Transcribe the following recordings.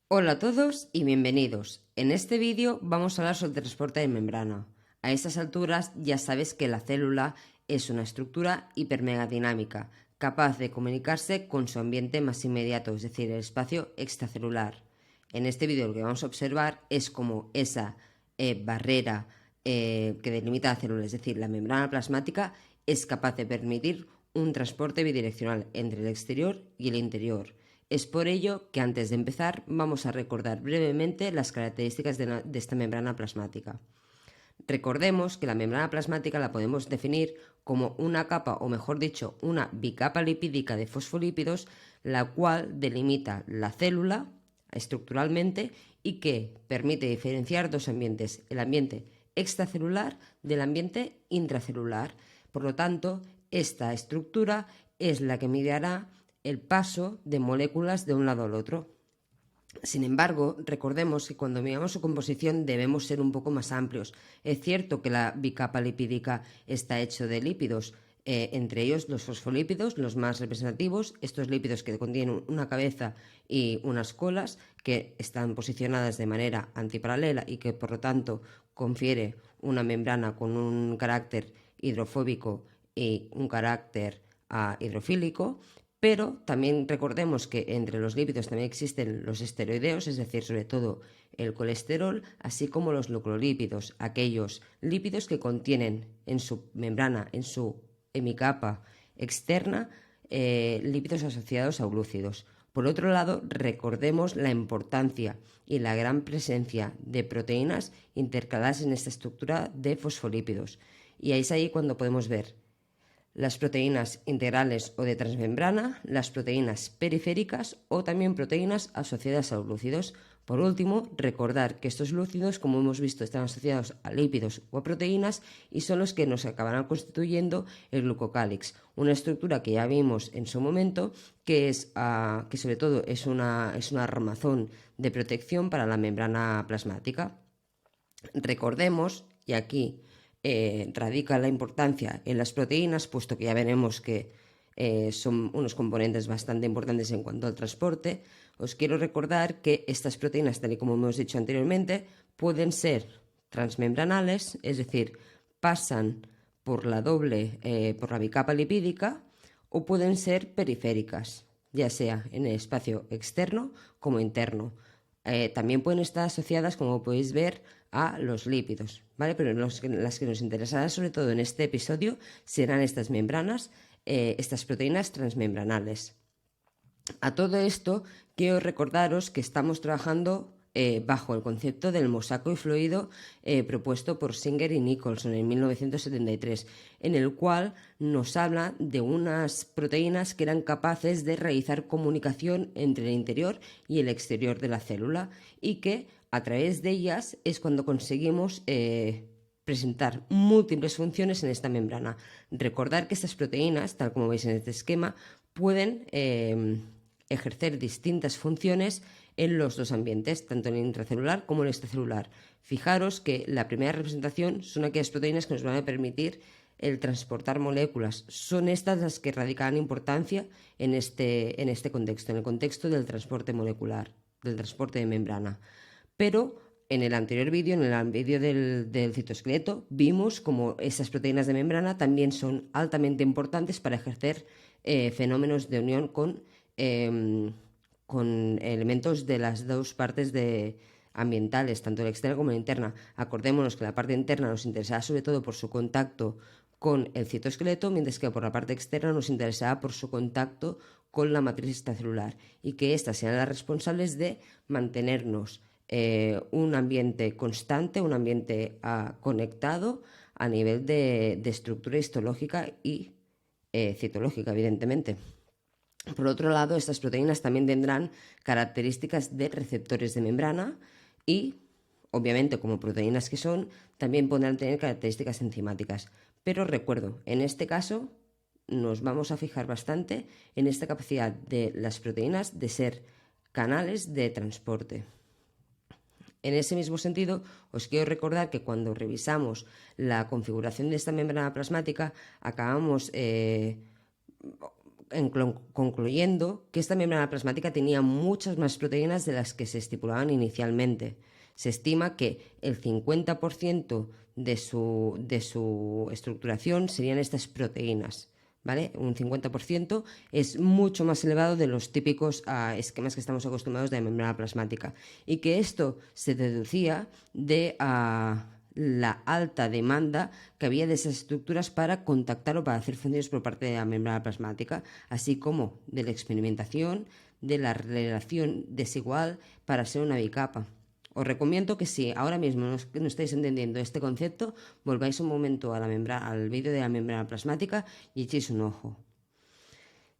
Hola a todos y bienvenidos. En este vídeo vamos a hablar sobre transporte de membrana. A estas alturas ya sabes que la célula es una estructura hipermegadinámica, capaz de comunicarse con su ambiente más inmediato, es decir, el espacio extracelular. En este vídeo lo que vamos a observar es cómo esa barrera que delimita la célula, es decir, la membrana plasmática, es capaz de permitir un transporte bidireccional entre el exterior y el interior. Es por ello que antes de empezar vamos a recordar brevemente las características de esta membrana plasmática. Recordemos que la membrana plasmática la podemos definir como una capa, o mejor dicho, una bicapa lipídica de fosfolípidos, la cual delimita la célula estructuralmente y que permite diferenciar dos ambientes, el ambiente extracelular del ambiente intracelular. Por lo tanto, esta estructura es la que mediará el paso de moléculas de un lado al otro. Sin embargo, recordemos que cuando miramos su composición debemos ser un poco más amplios. Es cierto que la bicapa lipídica está hecho de lípidos, entre ellos los fosfolípidos, los más representativos, estos lípidos que contienen una cabeza y unas colas que están posicionadas de manera antiparalela y que por lo tanto confiere una membrana con un carácter hidrofóbico y un carácter hidrofílico. Pero también recordemos que entre los lípidos también existen los esteroideos, es decir, sobre todo el colesterol, así como los nucleolípidos, aquellos lípidos que contienen en su membrana, en su hemicapa externa, lípidos asociados a glúcidos. Por otro lado, recordemos la importancia y la gran presencia de proteínas intercaladas en esta estructura de fosfolípidos. Y es ahí cuando podemos ver las proteínas integrales o de transmembrana, las proteínas periféricas o también proteínas asociadas a glúcidos. Por último, recordar que estos glúcidos, como hemos visto, están asociados a lípidos o a proteínas y son los que nos acabarán constituyendo el glucocálix, una estructura que ya vimos en su momento, que sobre todo es una armazón de protección para la membrana plasmática. Recordemos, y aquí radica la importancia en las proteínas, puesto que ya veremos que son unos componentes bastante importantes en cuanto al transporte. Os quiero recordar que estas proteínas, tal y como hemos dicho anteriormente, pueden ser transmembranales, es decir, pasan por la bicapa lipídica, o pueden ser periféricas, ya sea en el espacio externo como interno. También pueden estar asociadas, como podéis ver, a los lípidos, ¿vale? Pero las que nos interesarán sobre todo en este episodio serán estas membranas, estas proteínas transmembranales. A todo esto, quiero recordaros que estamos trabajando bajo el concepto del mosaico fluido propuesto por Singer y Nicholson en 1973, en el cual nos habla de unas proteínas que eran capaces de realizar comunicación entre el interior y el exterior de la célula y que a través de ellas es cuando conseguimos presentar múltiples funciones en esta membrana. Recordar que estas proteínas, tal como veis en este esquema, pueden ejercer distintas funciones en los dos ambientes, tanto en el intracelular como en el extracelular. Fijaros que la primera representación son aquellas proteínas que nos van a permitir el transportar moléculas. Son estas las que radican importancia en este contexto, en el contexto del transporte molecular, del transporte de membrana. Pero en el anterior vídeo, en el vídeo del citoesqueleto, vimos como esas proteínas de membrana también son altamente importantes para ejercer fenómenos de unión con elementos de las dos partes ambientales, tanto la externa como la interna. Acordémonos que la parte interna nos interesaba sobre todo por su contacto con el citoesqueleto, mientras que por la parte externa nos interesaba por su contacto con la matriz extracelular y que éstas sean las responsables de mantenernos un ambiente constante, un ambiente conectado a nivel de estructura histológica y citológica, evidentemente. Por otro lado, estas proteínas también tendrán características de receptores de membrana y, obviamente, como proteínas que son, también podrán tener características enzimáticas. Pero recuerdo, en este caso nos vamos a fijar bastante en esta capacidad de las proteínas de ser canales de transporte. En ese mismo sentido, os quiero recordar que cuando revisamos la configuración de esta membrana plasmática, acabamos concluyendo que esta membrana plasmática tenía muchas más proteínas de las que se estipulaban inicialmente. Se estima que el 50% de su estructuración serían estas proteínas, ¿vale? Un 50% es mucho más elevado de los típicos esquemas que estamos acostumbrados de membrana plasmática, y que esto se deducía de la alta demanda que había de esas estructuras para contactar o para hacer funciones por parte de la membrana plasmática, así como de la experimentación de la relación desigual para ser una bicapa. Os recomiendo que si ahora mismo no estáis entendiendo este concepto, volváis un momento a al vídeo de la membrana plasmática y echéis un ojo.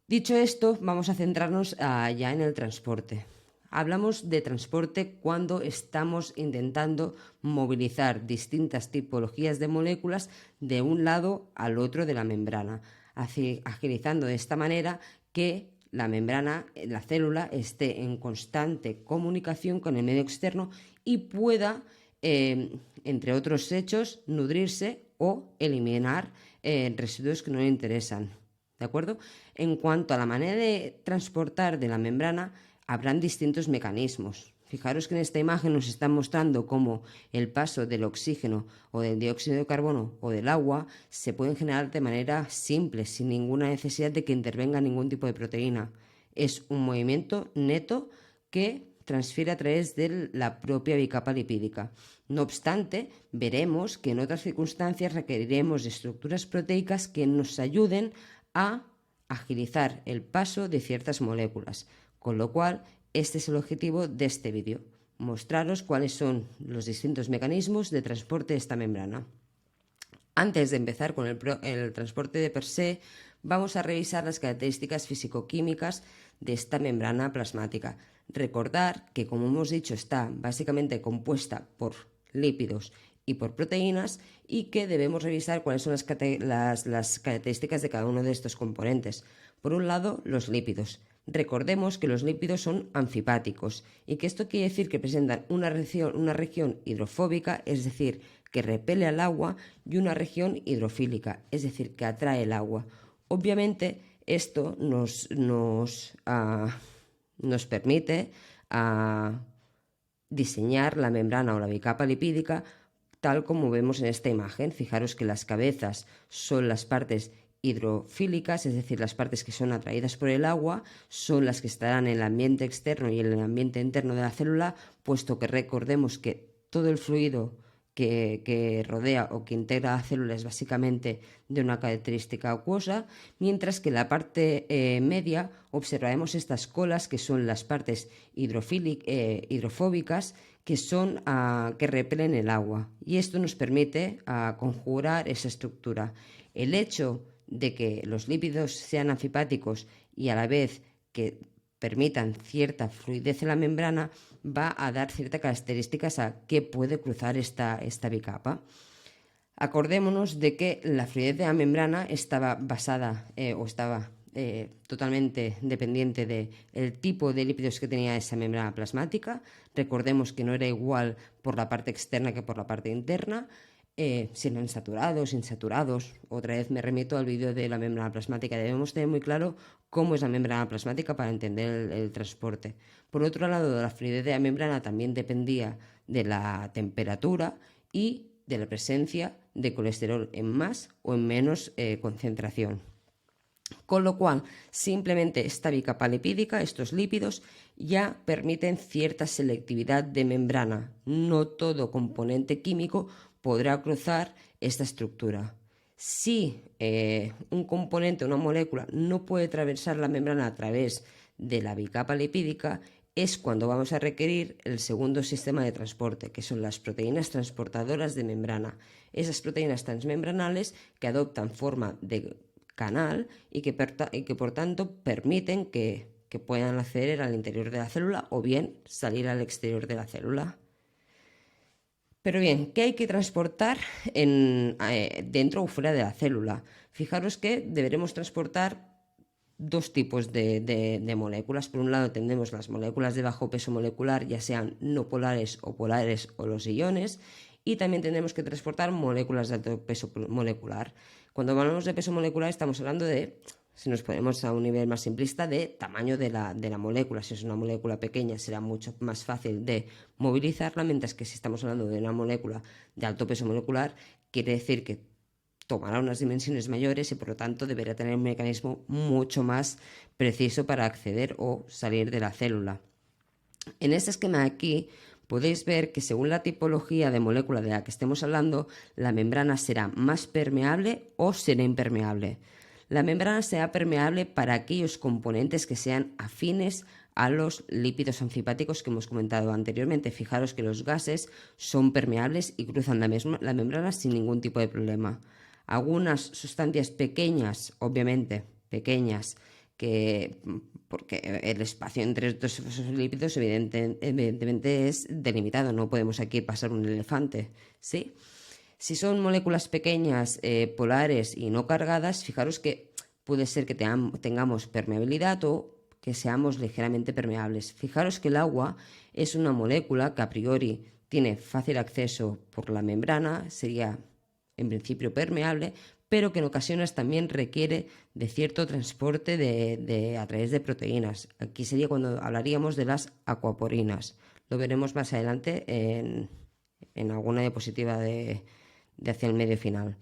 Dicho esto, vamos a centrarnos ya en el transporte. Hablamos de transporte cuando estamos intentando movilizar distintas tipologías de moléculas de un lado al otro de la membrana, agilizando de esta manera que la membrana, la célula, esté en constante comunicación con el medio externo y pueda, entre otros hechos, nutrirse o eliminar residuos que no le interesan. ¿De acuerdo? En cuanto a la manera de transportar de la membrana, habrán distintos mecanismos. Fijaros que en esta imagen nos están mostrando cómo el paso del oxígeno o del dióxido de carbono o del agua se pueden generar de manera simple, sin ninguna necesidad de que intervenga ningún tipo de proteína. Es un movimiento neto que transfiere a través de la propia bicapa lipídica. No obstante, veremos que en otras circunstancias requeriremos de estructuras proteicas que nos ayuden a agilizar el paso de ciertas moléculas, con lo cual este es el objetivo de este vídeo, mostraros cuáles son los distintos mecanismos de transporte de esta membrana. Antes de empezar con el transporte de per se, vamos a revisar las características físico-químicas de esta membrana plasmática. Recordar que, como hemos dicho, está básicamente compuesta por lípidos y por proteínas, y que debemos revisar cuáles son las características de cada uno de estos componentes. Por un lado, los lípidos. Recordemos que los lípidos son anfipáticos y que esto quiere decir que presentan una región hidrofóbica, es decir, que repele al agua, y una región hidrofílica, es decir, que atrae el agua. Obviamente, esto nos permite diseñar la membrana o la bicapa lipídica tal como vemos en esta imagen. Fijaros que las cabezas son las partes hidrofílicas, es decir, las partes que son atraídas por el agua, son las que estarán en el ambiente externo y en el ambiente interno de la célula, puesto que recordemos que todo el fluido que rodea o que integra la célula es básicamente de una característica acuosa, mientras que en la parte media observaremos estas colas, que son las partes hidrofóbicas, que repelen el agua, y esto nos permite conjurar esa estructura. El hecho de que los lípidos sean anfipáticos y a la vez que permitan cierta fluidez en la membrana va a dar ciertas características a qué puede cruzar esta bicapa. Acordémonos de que la fluidez de la membrana estaba totalmente dependiente del tipo de lípidos que tenía esa membrana plasmática. Recordemos que no era igual por la parte externa que por la parte interna, si eran saturados, insaturados. Otra vez me remito al vídeo de la membrana plasmática. Debemos tener muy claro cómo es la membrana plasmática para entender el transporte. Por otro lado, la fluidez de la membrana también dependía de la temperatura y de la presencia de colesterol en más o en menos concentración. Con lo cual, simplemente esta bicapa lipídica, estos lípidos, ya permiten cierta selectividad de membrana. No todo componente químico podrá cruzar esta estructura. Si un componente, una molécula, no puede atravesar la membrana a través de la bicapa lipídica, es cuando vamos a requerir el segundo sistema de transporte, que son las proteínas transportadoras de membrana. Esas proteínas transmembranales que adoptan forma de canal y que por tanto permiten que puedan acceder al interior de la célula o bien salir al exterior de la célula. Pero bien, ¿qué hay que transportar dentro o fuera de la célula? Fijaros que deberemos transportar dos tipos de moléculas. Por un lado tenemos las moléculas de bajo peso molecular, ya sean no polares o los iones, y también tendremos que transportar moléculas de alto peso molecular. Cuando hablamos de peso molecular estamos hablando de si nos ponemos a un nivel más simplista, de tamaño de la molécula. Si es una molécula pequeña será mucho más fácil de movilizarla, mientras que si estamos hablando de una molécula de alto peso molecular, quiere decir que tomará unas dimensiones mayores y por lo tanto deberá tener un mecanismo mucho más preciso para acceder o salir de la célula. En este esquema de aquí podéis ver que según la tipología de molécula de la que estemos hablando, la membrana será más permeable o será impermeable. La membrana será permeable para aquellos componentes que sean afines a los lípidos anfipáticos que hemos comentado anteriormente. Fijaros que los gases son permeables y cruzan la membrana sin ningún tipo de problema. Algunas sustancias pequeñas, obviamente pequeñas, porque el espacio entre estos lípidos evidentemente es delimitado, no podemos aquí pasar un elefante, ¿sí? Si son moléculas pequeñas, polares y no cargadas, fijaros que puede ser que tengamos permeabilidad o que seamos ligeramente permeables. Fijaros que el agua es una molécula que a priori tiene fácil acceso por la membrana, sería en principio permeable, pero que en ocasiones también requiere de cierto transporte a través de proteínas. Aquí sería cuando hablaríamos de las acuaporinas. Lo veremos más adelante en alguna diapositiva de hacia el medio final.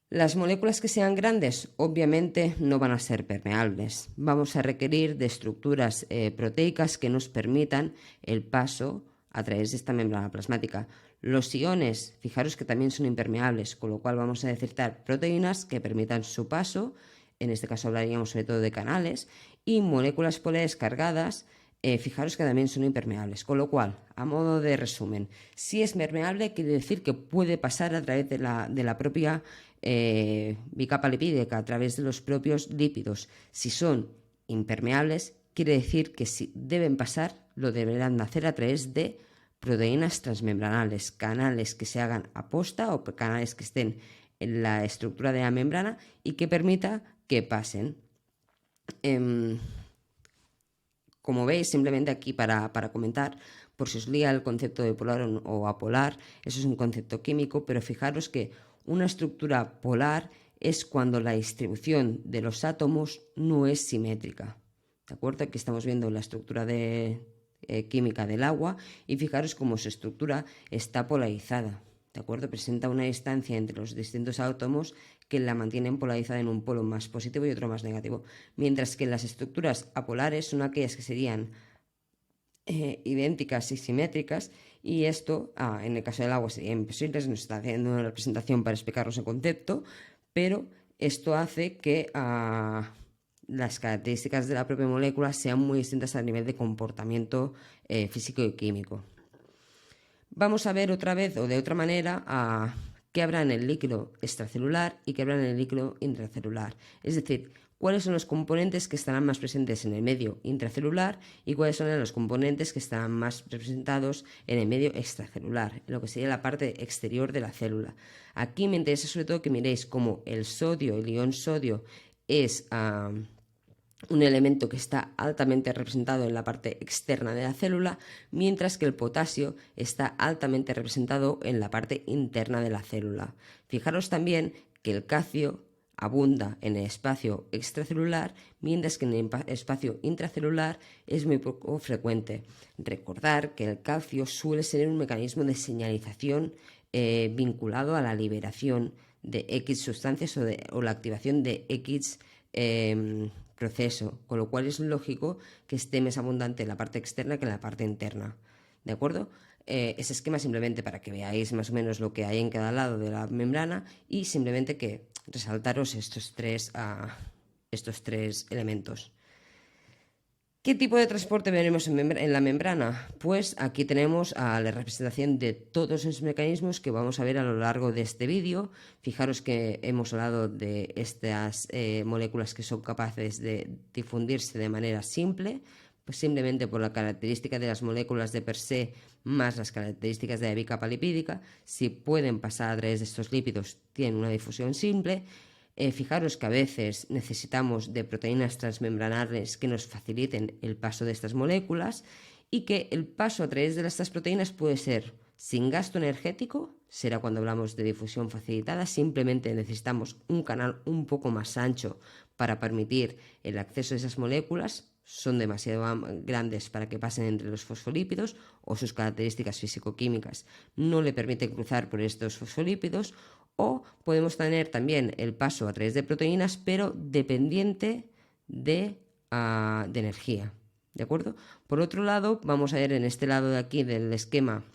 Las moléculas que sean grandes obviamente no van a ser permeables. Vamos a requerir de estructuras proteicas que nos permitan el paso a través de esta membrana plasmática. Los iones, fijaros que también son impermeables, con lo cual vamos a necesitar proteínas que permitan su paso, en este caso hablaríamos sobre todo de canales, y moléculas polares cargadas, fijaros que también son impermeables, con lo cual, a modo de resumen, si es permeable quiere decir que puede pasar a través de la propia bicapa lipídica, a través de los propios lípidos. Si son impermeables quiere decir que si deben pasar, lo deberán hacer a través de proteínas transmembranales, canales que se hagan aposta o canales que estén en la estructura de la membrana y que permita que pasen. Como veis, simplemente aquí para comentar, por si os lía el concepto de polar o apolar, eso es un concepto químico, pero fijaros que una estructura polar es cuando la distribución de los átomos no es simétrica. ¿De acuerdo? Aquí estamos viendo la estructura química del agua y fijaros cómo su estructura está polarizada. ¿De acuerdo? Presenta una distancia entre los distintos átomos que la mantienen polarizada en un polo más positivo y otro más negativo. Mientras que las estructuras apolares son aquellas que serían idénticas y simétricas, y esto, en el caso del agua, sería imposible. Nos está haciendo una representación para explicarnos el concepto, pero esto hace que las características de la propia molécula sean muy distintas a nivel de comportamiento físico y químico. Vamos a ver otra vez o de otra manera qué habrá en el líquido extracelular y qué habrá en el líquido intracelular. Es decir, cuáles son los componentes que estarán más presentes en el medio intracelular y cuáles son los componentes que estarán más representados en el medio extracelular, en lo que sería la parte exterior de la célula. Aquí me interesa sobre todo que miréis cómo el ion sodio es un elemento que está altamente representado en la parte externa de la célula, mientras que el potasio está altamente representado en la parte interna de la célula. Fijaros también que el calcio abunda en el espacio extracelular, mientras que en el espacio intracelular es muy poco frecuente. Recordar que el calcio suele ser un mecanismo de señalización vinculado a la liberación de X sustancias o la activación de X proceso, con lo cual es lógico que esté más abundante en la parte externa que en la parte interna. ¿De acuerdo? Ese esquema simplemente para que veáis más o menos lo que hay en cada lado de la membrana y simplemente que resaltaros estos tres elementos. ¿Qué tipo de transporte veremos en la membrana? Pues aquí tenemos la representación de todos esos mecanismos que vamos a ver a lo largo de este vídeo. Fijaros que hemos hablado de estas moléculas que son capaces de difundirse de manera simple, pues simplemente por la característica de las moléculas de per se más las características de la bicapa lipídica. Si pueden pasar a través de estos lípidos, tienen una difusión simple. Fijaros que a veces necesitamos de proteínas transmembranales que nos faciliten el paso de estas moléculas y que el paso a través de estas proteínas puede ser sin gasto energético será cuando hablamos de difusión facilitada. Simplemente necesitamos un canal un poco más ancho para permitir el acceso de esas moléculas. Son demasiado grandes para que pasen entre los fosfolípidos, o sus características físico-químicas no le permiten cruzar por estos fosfolípidos. O podemos tener también el paso a través de proteínas, pero dependiente de energía. ¿De acuerdo? Por otro lado, vamos a ver en este lado de aquí del esquema,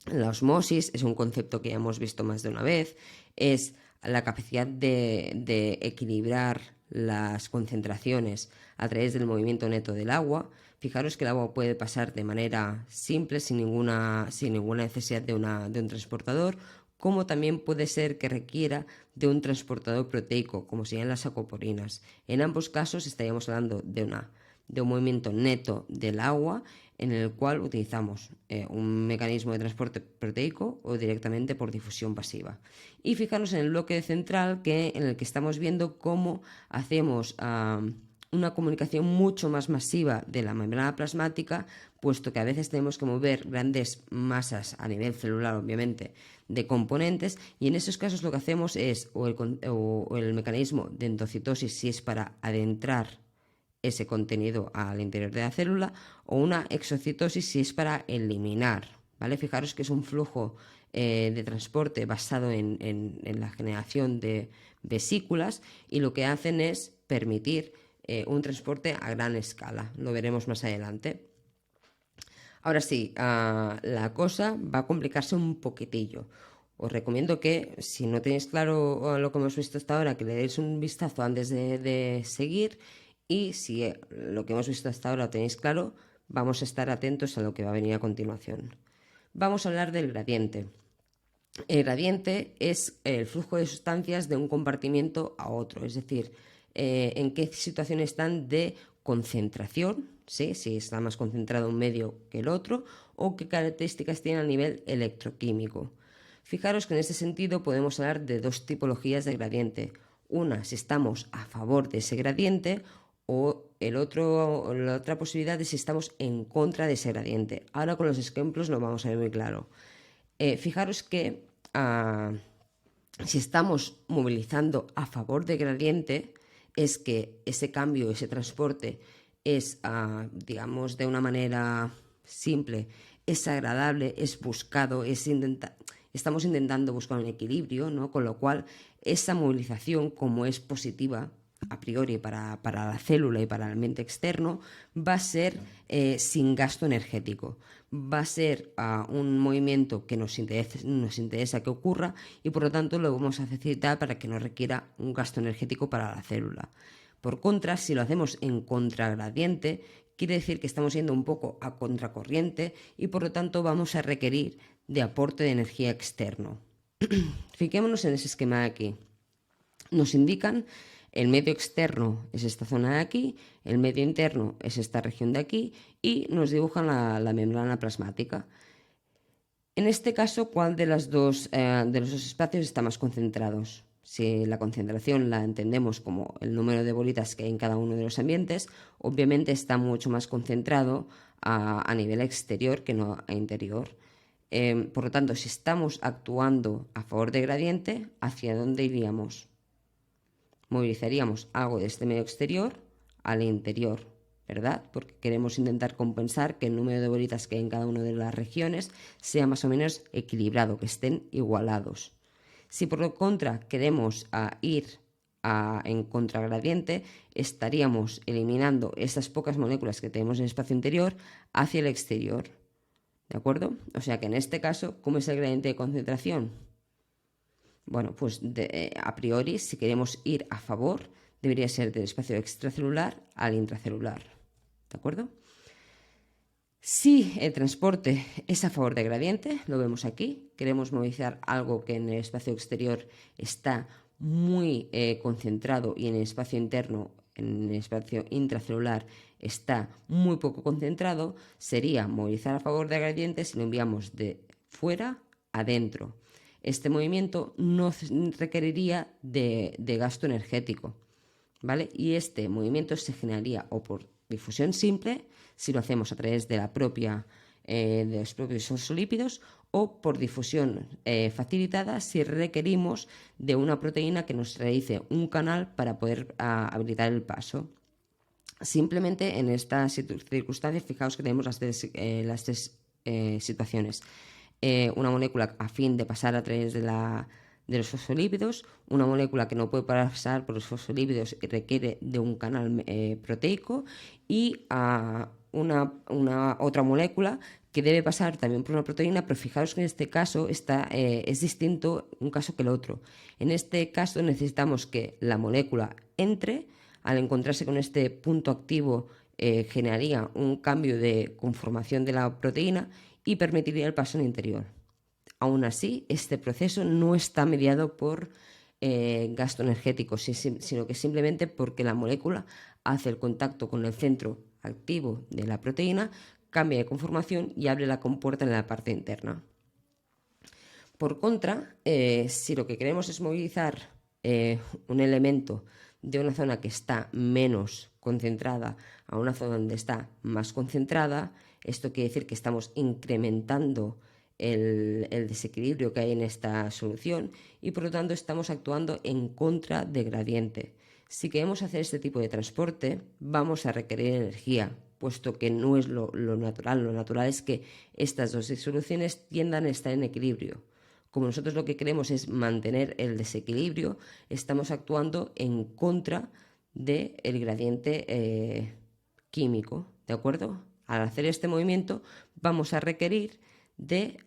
la osmosis es un concepto que ya hemos visto más de una vez. Es la capacidad de equilibrar las concentraciones a través del movimiento neto del agua. Fijaros que el agua puede pasar de manera simple, sin ninguna necesidad de un transportador, como también puede ser que requiera de un transportador proteico, como serían las aquaporrinas. En ambos casos estaríamos hablando de un movimiento neto del agua, en el cual utilizamos un mecanismo de transporte proteico o directamente por difusión pasiva. Y fijaros en el bloque central, en el que estamos viendo cómo hacemos una comunicación mucho más masiva de la membrana plasmática, puesto que a veces tenemos que mover grandes masas a nivel celular, obviamente, de componentes, y en esos casos lo que hacemos es o el mecanismo de endocitosis, si es para adentrar ese contenido al interior de la célula, o una exocitosis si es para eliminar, ¿vale? Fijaros que es un flujo de transporte basado en la generación de vesículas, y lo que hacen es permitir un transporte a gran escala. Lo veremos más adelante. Ahora sí, la cosa va a complicarse un poquitillo. Os recomiendo que, si no tenéis claro lo que hemos visto hasta ahora, que le deis un vistazo antes de seguir. Y si lo que hemos visto hasta ahora lo tenéis claro, vamos a estar atentos a lo que va a venir a continuación. Vamos a hablar del gradiente. El gradiente es el flujo de sustancias de un compartimiento a otro, es decir, en qué situación están de concentración, ¿sí? Si está más concentrado un medio que el otro, o qué características tiene a nivel electroquímico. Fijaros que en este sentido podemos hablar de dos tipologías de gradiente. Una, si estamos a favor de ese gradiente, o la otra posibilidad es si estamos en contra de ese gradiente. Ahora con los ejemplos lo vamos a ver muy claro. Fijaros que si estamos movilizando a favor del gradiente, es que ese cambio, ese transporte es, digamos, de una manera simple, es agradable, es buscado, estamos intentando buscar un equilibrio, ¿no? Con lo cual esa movilización, como es positiva a priori para la célula y para el ambiente externo, va a ser sin gasto energético. Va a ser un movimiento que nos interesa que ocurra, y por lo tanto lo vamos a facilitar para que no requiera un gasto energético para la célula. Por contra, si lo hacemos en contragradiente, quiere decir que estamos yendo un poco a contracorriente, y por lo tanto vamos a requerir de aporte de energía externo. Fijémonos en ese esquema de aquí. Nos indican el medio externo es esta zona de aquí, el medio interno es esta región de aquí, y nos dibujan la membrana plasmática. En este caso, ¿cuál de los dos espacios está más concentrados? Si la concentración la entendemos como el número de bolitas que hay en cada uno de los ambientes, obviamente está mucho más concentrado a nivel exterior que no a interior. Por lo tanto, si estamos actuando a favor de gradiente, ¿hacia dónde iríamos? Movilizaríamos algo de este medio exterior al interior, ¿verdad? Porque queremos intentar compensar que el número de bolitas que hay en cada una de las regiones sea más o menos equilibrado, que estén igualados. Si por lo contra queremos ir en contragradiente, estaríamos eliminando estas pocas moléculas que tenemos en el espacio interior hacia el exterior, ¿de acuerdo? O sea que en este caso, ¿cómo es el gradiente de concentración? Bueno, pues a priori, si queremos ir a favor, debería ser del espacio extracelular al intracelular, ¿de acuerdo? Si el transporte es a favor de gradiente, lo vemos aquí, queremos movilizar algo que en el espacio exterior está muy concentrado, y en el espacio interno, en el espacio intracelular, está muy poco concentrado, sería movilizar a favor de gradiente si lo enviamos de fuera a dentro. Este movimiento no requeriría de gasto energético, ¿vale? Y este movimiento se generaría o por difusión simple, si lo hacemos a través de la propia de los propios fosfolípidos o por difusión facilitada si requerimos de una proteína que nos realice un canal para poder habilitar el paso. Simplemente en estas circunstancias, fijaos que tenemos las tres situaciones. Una molécula a fin de pasar a través de los fosfolípidos, una molécula que no puede pasar por los fosfolípidos y requiere de un canal proteico, y una otra molécula que debe pasar también por una proteína, pero fijaros que en este caso es distinto un caso que el otro. En este caso necesitamos que la molécula entre, al encontrarse con este punto activo generaría un cambio de conformación de la proteína y permitiría el paso en el interior. Aún así, este proceso no está mediado por gasto energético, sino que simplemente porque la molécula hace el contacto con el centro activo de la proteína, cambia de conformación y abre la compuerta en la parte interna. Por contra, si lo que queremos es movilizar un elemento de una zona que está menos concentrada a una zona donde está más concentrada, esto quiere decir que estamos incrementando el desequilibrio que hay en esta solución y por lo tanto estamos actuando en contra de gradiente. Si queremos hacer este tipo de transporte, vamos a requerir energía, puesto que no es lo natural. Lo natural es que estas dos soluciones tiendan a estar en equilibrio. Como nosotros lo que queremos es mantener el desequilibrio, estamos actuando en contra del gradiente químico, ¿de acuerdo? Al hacer este movimiento vamos a requerir de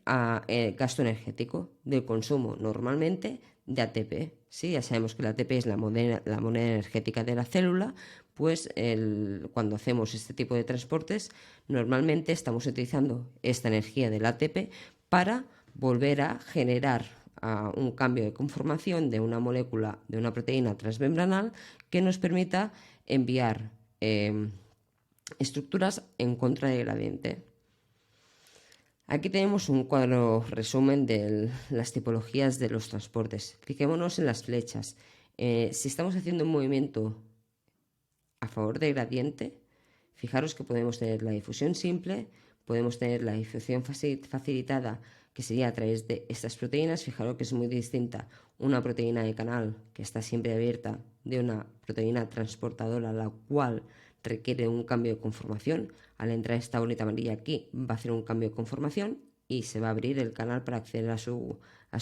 gasto energético, del consumo normalmente de ATP. ¿Sí? Ya sabemos que la ATP es la moneda energética de la célula, pues cuando hacemos este tipo de transportes normalmente estamos utilizando esta energía del ATP para volver a generar un cambio de conformación de una molécula, de una proteína transmembranal que nos permita enviar estructuras en contra del gradiente. Aquí tenemos un cuadro resumen de las tipologías de los transportes. Fijémonos en las flechas. Si estamos haciendo un movimiento a favor del gradiente, fijaros que podemos tener la difusión simple, podemos tener la difusión facilitada, que sería a través de estas proteínas. Fijaros que es muy distinta una proteína de canal que está siempre abierta de una proteína transportadora, la cual requiere un cambio de conformación. Al entrar esta bolita amarilla aquí va a hacer un cambio de conformación y se va a abrir el canal para acceder a su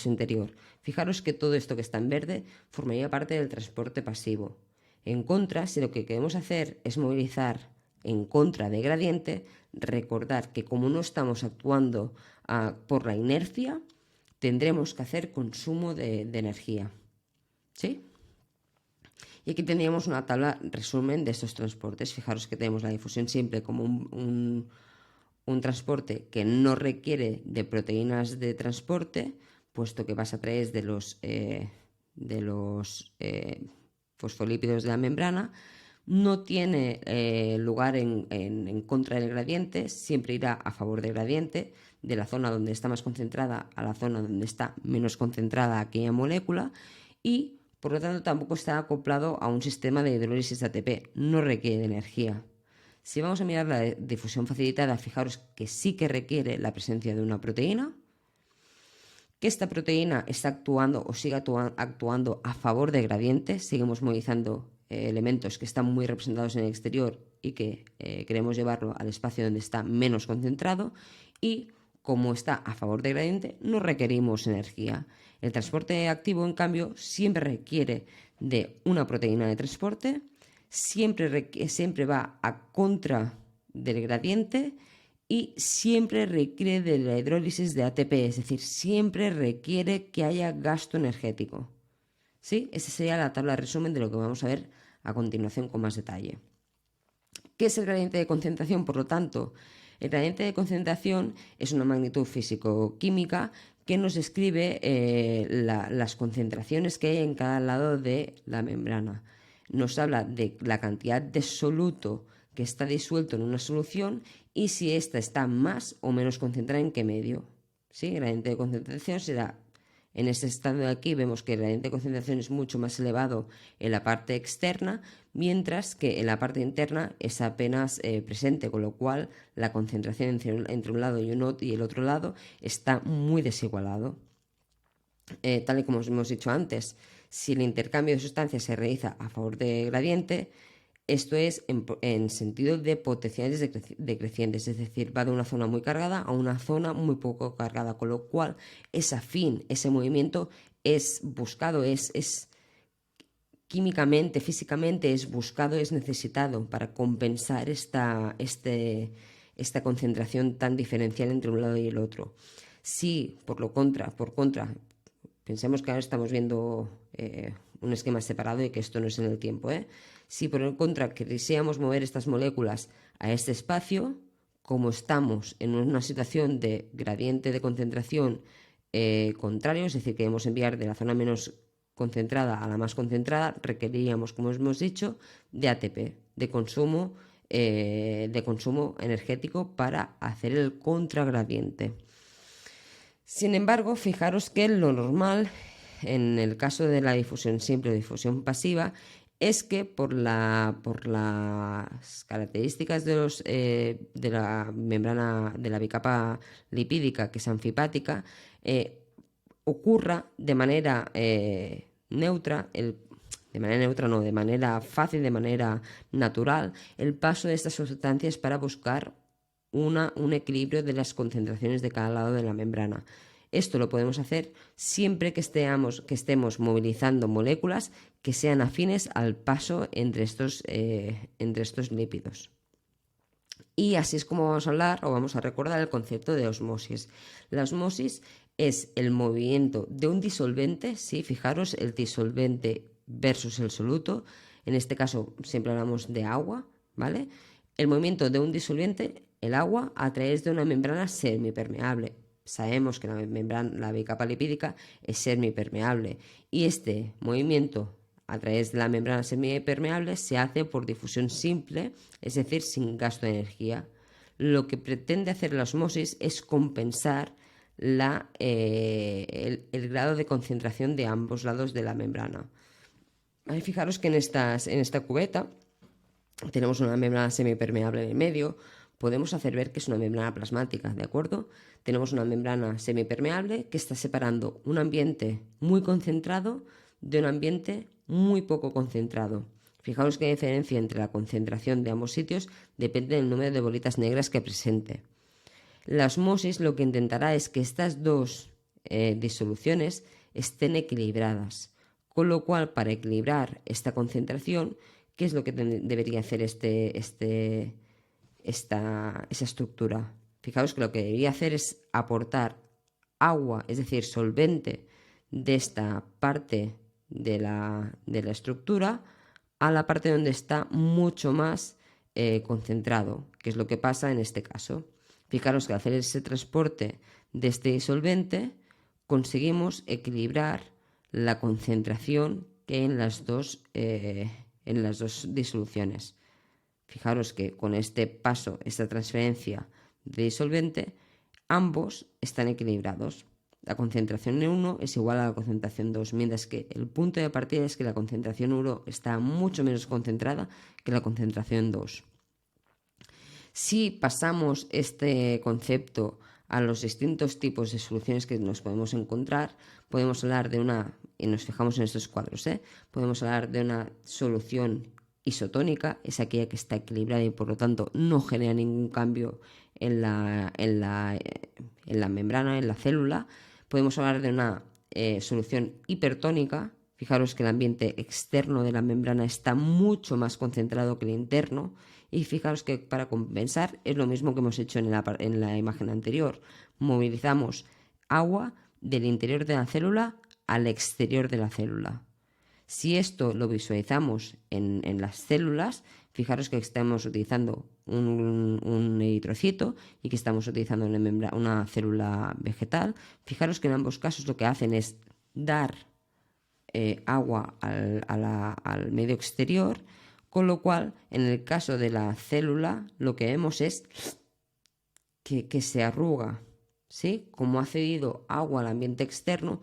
interior. Fijaros que todo esto que está en verde formaría parte del transporte pasivo. En contra, si lo que queremos hacer es movilizar en contra de gradiente, recordar que como no estamos actuando por la inercia, tendremos que hacer consumo de energía. ¿Sí? Y aquí tendríamos una tabla resumen de estos transportes. Fijaros que tenemos la difusión simple como un transporte que no requiere de proteínas de transporte, puesto que pasa a través de los fosfolípidos de la membrana. No tiene lugar en contra del gradiente, siempre irá a favor del gradiente, de la zona donde está más concentrada a la zona donde está menos concentrada aquella molécula, y por lo tanto tampoco está acoplado a un sistema de hidrólisis de ATP, no requiere de energía. Si vamos a mirar la difusión facilitada, fijaros que sí que requiere la presencia de una proteína, que esta proteína está actuando o sigue actuando a favor del gradiente. Seguimos movilizando elementos que están muy representados en el exterior y que queremos llevarlo al espacio donde está menos concentrado, y como está a favor del gradiente no requerimos energía. El transporte activo, en cambio, siempre requiere de una proteína de transporte, siempre va a contra del gradiente y siempre requiere de la hidrólisis de ATP, es decir, siempre requiere que haya gasto energético. ¿Sí? Esa sería la tabla de resumen de lo que vamos a ver a continuación con más detalle. ¿Qué es el gradiente de concentración? Por lo tanto, el gradiente de concentración es una magnitud físico-química que nos describe las concentraciones que hay en cada lado de la membrana. Nos habla de la cantidad de soluto que está disuelto en una solución y si ésta está más o menos concentrada en qué medio. ¿Sí? El gradiente de concentración será En este estado de aquí vemos que el gradiente de concentración es mucho más elevado en la parte externa, mientras que en la parte interna es apenas presente, con lo cual la concentración entre un lado y el otro lado está muy desigualado. Tal y como hemos dicho antes, si el intercambio de sustancias se realiza a favor de gradiente, esto es en sentido de potenciales decrecientes, es decir, va de una zona muy cargada a una zona muy poco cargada, con lo cual ese afín, ese movimiento es buscado, es químicamente, físicamente es buscado, es necesitado para compensar esta concentración tan diferencial entre un lado y el otro. Si, por contra, pensemos que ahora estamos viendo un esquema separado y que esto no es en el tiempo, Si por el contra quisiéramos mover estas moléculas a este espacio, como estamos en una situación de gradiente de concentración contrario, es decir, queremos enviar de la zona menos concentrada a la más concentrada, requeriríamos, como hemos dicho, de ATP, de consumo energético para hacer el contragradiente. Sin embargo, fijaros que lo normal, en el caso de la difusión simple o difusión pasiva, es que por las características de la membrana de la bicapa lipídica, que es anfipática, ocurra de manera neutra, de manera fácil, de manera natural, el paso de estas sustancias para buscar un equilibrio de las concentraciones de cada lado de la membrana. Esto lo podemos hacer siempre que estemos movilizando moléculas que sean afines al paso entre estos lípidos. Y así es como vamos a hablar o vamos a recordar el concepto de osmosis. La osmosis es el movimiento de un disolvente, ¿sí? Fijaros, el disolvente versus el soluto. En este caso siempre hablamos de agua, ¿vale? El movimiento de un disolvente, el agua, a través de una membrana semipermeable. Sabemos que la bicapa lipídica es semipermeable y este movimiento a través de la membrana semipermeable se hace por difusión simple, es decir, sin gasto de energía. Lo que pretende hacer la osmosis es compensar el grado de concentración de ambos lados de la membrana. Ahí fijaros que en esta cubeta tenemos una membrana semipermeable en el medio. Podemos hacer ver que es una membrana plasmática, ¿de acuerdo? Tenemos una membrana semipermeable que está separando un ambiente muy concentrado de un ambiente muy poco concentrado. Fijaos que la diferencia entre la concentración de ambos sitios depende del número de bolitas negras que presente. La osmosis lo que intentará es que estas dos disoluciones estén equilibradas, con lo cual para equilibrar esta concentración, ¿qué es lo que debería hacer esa estructura? Fijaos que lo que debería hacer es aportar agua, es decir, solvente de esta parte de la estructura a la parte donde está mucho más concentrado, que es lo que pasa en este caso. Fijaros que al hacer ese transporte de este disolvente conseguimos equilibrar la concentración que hay en las dos disoluciones. Fijaros que con este paso, esta transferencia de disolvente, ambos están equilibrados. La concentración en 1 es igual a la concentración 2, mientras que el punto de partida es que la concentración 1 está mucho menos concentrada que la concentración 2. Si pasamos este concepto a los distintos tipos de soluciones que nos podemos encontrar, podemos hablar de y nos fijamos en estos cuadros, podemos hablar de una solución isotónica, es aquella que está equilibrada y por lo tanto no genera ningún cambio en la membrana, en la célula. Podemos hablar de una solución hipertónica. Fijaros que el ambiente externo de la membrana está mucho más concentrado que el interno. Y fijaros que para compensar es lo mismo que hemos hecho en la imagen anterior. Movilizamos agua del interior de la célula al exterior de la célula. Si esto lo visualizamos en las células, fijaros que estamos utilizando un eritrocito y que estamos utilizando una célula vegetal. Fijaros que en ambos casos lo que hacen es dar agua al medio exterior, con lo cual en el caso de la célula lo que vemos es que se arruga, ¿sí? Como ha cedido agua al ambiente externo,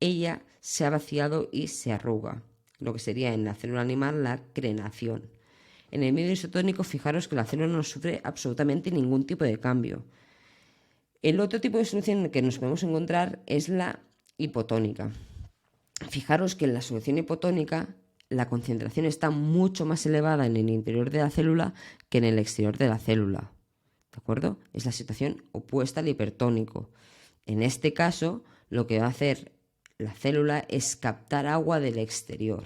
ella se ha vaciado y se arruga, lo que sería en la célula animal la crenación. En el medio isotónico, fijaros que la célula no sufre absolutamente ningún tipo de cambio. El otro tipo de solución que nos podemos encontrar es la hipotónica. Fijaros que en la solución hipotónica la concentración está mucho más elevada en el interior de la célula que en el exterior de la célula. ¿De acuerdo? Es la situación opuesta al hipertónico. En este caso, lo que va a hacer la célula es captar agua del exterior.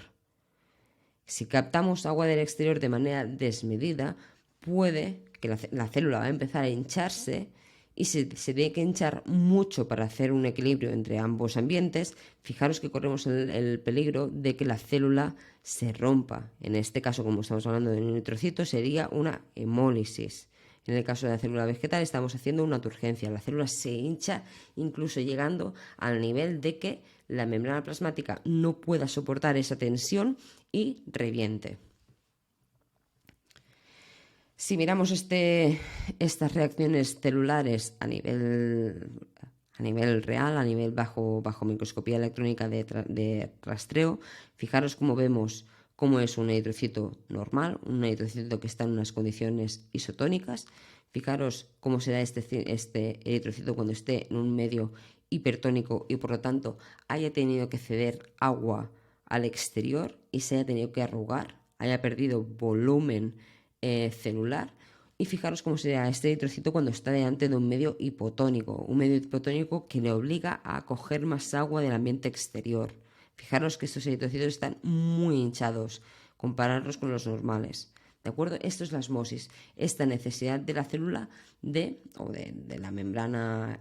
Si captamos agua del exterior de manera desmedida, puede que la célula va a empezar a hincharse y se tiene que hinchar mucho para hacer un equilibrio entre ambos ambientes. Fijaros que corremos el peligro de que la célula se rompa. En este caso, como estamos hablando de un eritrocito, sería una hemólisis. En el caso de la célula vegetal estamos haciendo una turgencia. La célula se hincha incluso llegando al nivel de que la membrana plasmática no pueda soportar esa tensión y reviente. Si miramos estas reacciones celulares a nivel real, a nivel bajo microscopía electrónica de rastreo, fijaros cómo vemos cómo es un eritrocito normal, un eritrocito que está en unas condiciones isotónicas. Fijaros cómo será este eritrocito cuando esté en un medio hipertónico y por lo tanto haya tenido que ceder agua al exterior y se haya tenido que arrugar, haya perdido volumen celular. Y fijaros cómo será este eritrocito cuando está delante de un medio hipotónico que le obliga a coger más agua del ambiente exterior. Fijaros que estos eritrocitos están muy hinchados, compararlos con los normales. ¿De acuerdo? Esto es la osmosis, esta necesidad de la célula de la membrana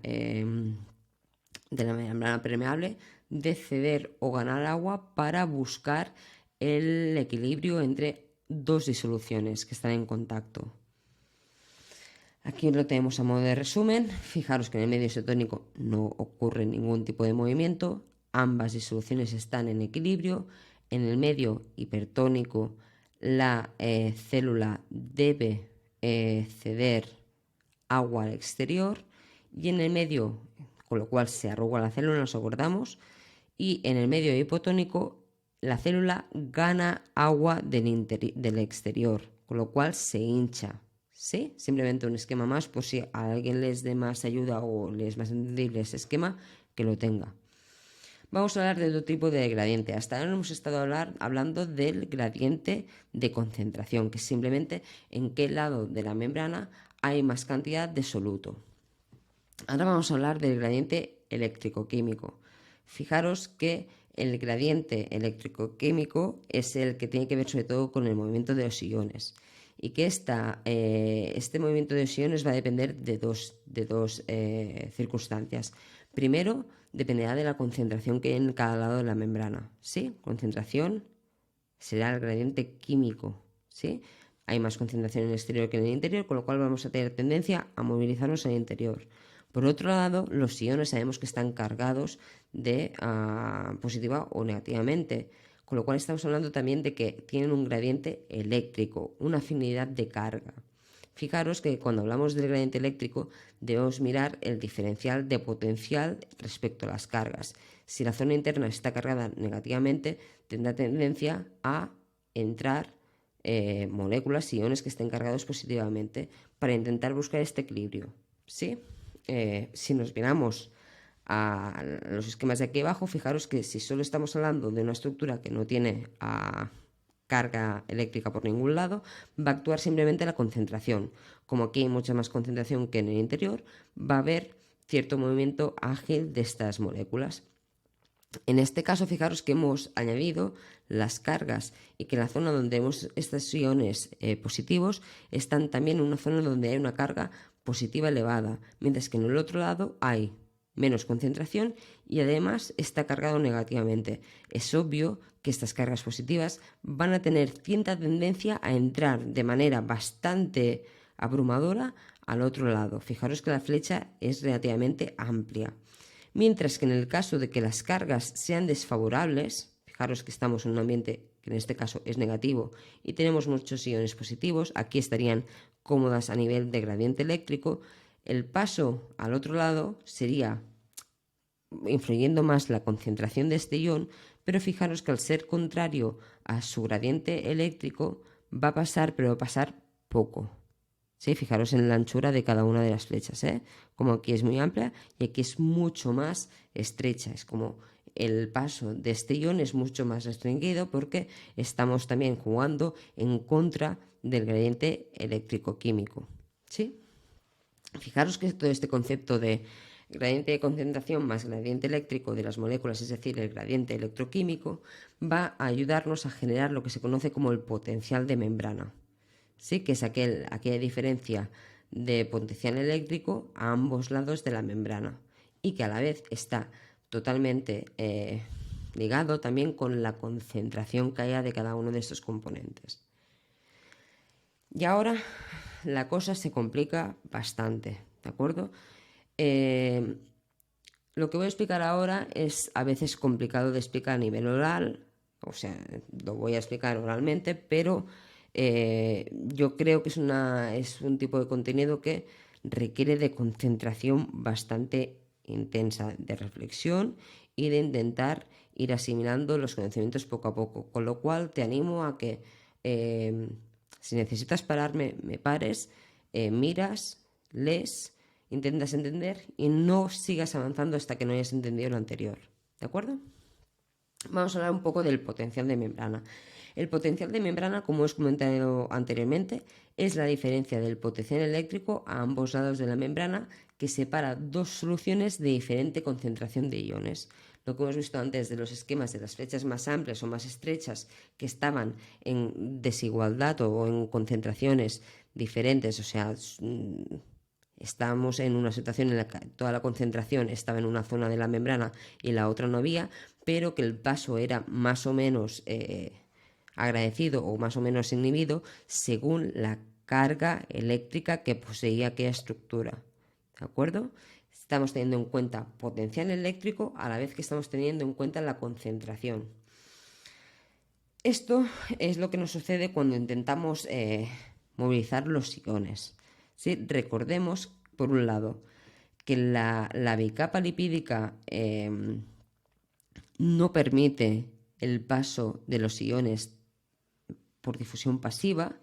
permeable de ceder o ganar agua para buscar el equilibrio entre dos disoluciones que están en contacto. Aquí lo tenemos a modo de resumen. Fijaros que en el medio isotónico no ocurre ningún tipo de movimiento, ambas disoluciones están en equilibrio. En el medio hipertónico la célula debe ceder agua al exterior y en el medio, con lo cual se arruga la célula, nos acordamos, y en el medio hipotónico la célula gana agua del exterior, con lo cual se hincha. ¿Sí? Simplemente un esquema más, por si a alguien les dé más ayuda o les es más entendible ese esquema, que lo tenga. Vamos a hablar de otro tipo de gradiente. Hasta ahora hemos estado hablando del gradiente de concentración, que es simplemente en qué lado de la membrana hay más cantidad de soluto. Ahora vamos a hablar del gradiente eléctrico-químico. Fijaros que el gradiente eléctrico-químico es el que tiene que ver sobre todo con el movimiento de los iones y que este movimiento de los iones va a depender de dos circunstancias. Primero, dependerá de la concentración que hay en cada lado de la membrana. ¿Sí? Concentración será el gradiente químico. ¿Sí? Hay más concentración en el exterior que en el interior, con lo cual vamos a tener tendencia a movilizarnos en el interior. Por otro lado, los iones sabemos que están cargados de positiva o negativamente, con lo cual estamos hablando también de que tienen un gradiente eléctrico, una afinidad de carga. Fijaros que cuando hablamos del gradiente eléctrico debemos mirar el diferencial de potencial respecto a las cargas. Si la zona interna está cargada negativamente, tendrá tendencia a entrar moléculas, iones que estén cargados positivamente para intentar buscar este equilibrio. ¿Sí? Si nos miramos a los esquemas de aquí abajo, fijaros que si solo estamos hablando de una estructura que no tiene carga eléctrica por ningún lado, va a actuar simplemente la concentración. Como aquí hay mucha más concentración que en el interior, va a haber cierto movimiento ágil de estas moléculas. En este caso, fijaros que hemos añadido las cargas y que la zona donde vemos estos iones positivos están también en una zona donde hay una carga positiva elevada, mientras que en el otro lado hay menos concentración y además está cargado negativamente. Es obvio que estas cargas positivas van a tener cierta tendencia a entrar de manera bastante abrumadora al otro lado. Fijaros que la flecha es relativamente amplia. Mientras que en el caso de que las cargas sean desfavorables, fijaros que estamos en un ambiente que en este caso es negativo y tenemos muchos iones positivos, aquí estarían cómodas a nivel de gradiente eléctrico, el paso al otro lado sería influyendo más la concentración de este ion, pero fijaros que al ser contrario a su gradiente eléctrico va a pasar, pero va a pasar poco. ¿Sí? Fijaros en la anchura de cada una de las flechas, ¿eh? Como aquí es muy amplia y aquí es mucho más estrecha. Es como el paso de este ion es mucho más restringido porque estamos también jugando en contra del gradiente eléctrico-químico. ¿Sí? Fijaros que todo este concepto de gradiente de concentración más gradiente eléctrico de las moléculas, es decir, el gradiente electroquímico, va a ayudarnos a generar lo que se conoce como el potencial de membrana. ¿Sí? Que es aquella diferencia de potencial eléctrico a ambos lados de la membrana y que a la vez está totalmente ligado también con la concentración que haya de cada uno de estos componentes. Y ahora la cosa se complica bastante, ¿de acuerdo? Lo que voy a explicar ahora es a veces complicado de explicar a nivel oral, o sea, lo voy a explicar oralmente, pero yo creo que es un tipo de contenido que requiere de concentración bastante intensa, de reflexión y de intentar ir asimilando los conocimientos poco a poco, con lo cual te animo a que si necesitas pararme, me pares, miras, lees, intentas entender y no sigas avanzando hasta que no hayas entendido lo anterior. ¿De acuerdo? Vamos a hablar un poco del potencial de membrana. El potencial de membrana, como os he comentado anteriormente, es la diferencia del potencial eléctrico a ambos lados de la membrana que separa dos soluciones de diferente concentración de iones. Lo que hemos visto antes de los esquemas de las flechas más amplias o más estrechas que estaban en desigualdad o en concentraciones diferentes, o sea, estábamos en una situación en la que toda la concentración estaba en una zona de la membrana y la otra no había, pero que el paso era más o menos agradecido o más o menos inhibido según la carga eléctrica que poseía aquella estructura. ¿De acuerdo? Estamos teniendo en cuenta potencial eléctrico a la vez que estamos teniendo en cuenta la concentración. Esto es lo que nos sucede cuando intentamos movilizar los iones. ¿Sí? Recordemos, por un lado, que la bicapa lipídica no permite el paso de los iones por difusión pasiva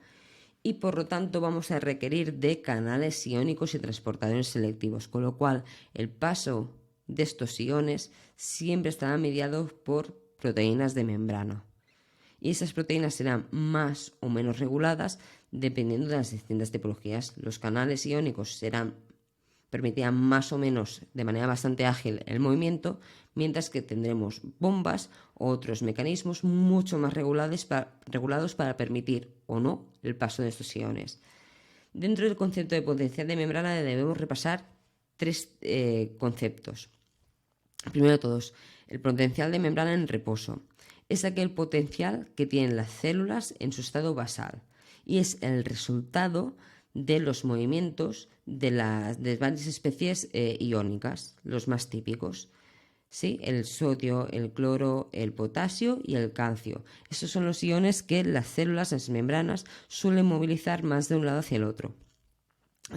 y por lo tanto vamos a requerir de canales iónicos y transportadores selectivos, con lo cual el paso de estos iones siempre estará mediado por proteínas de membrana. Y esas proteínas serán más o menos reguladas dependiendo de las distintas tipologías. Los canales iónicos permitirán más o menos de manera bastante ágil el movimiento, mientras que tendremos bombas u otros mecanismos mucho más regulados para permitir o no el paso de estos iones. Dentro del concepto de potencial de membrana debemos repasar tres conceptos. Primero de todos, el potencial de membrana en reposo. Es aquel potencial que tienen las células en su estado basal y es el resultado de los movimientos de varias especies iónicas, los más típicos. ¿Sí? El sodio, el cloro, el potasio y el calcio. Esos son los iones que las células, las membranas, suelen movilizar más de un lado hacia el otro.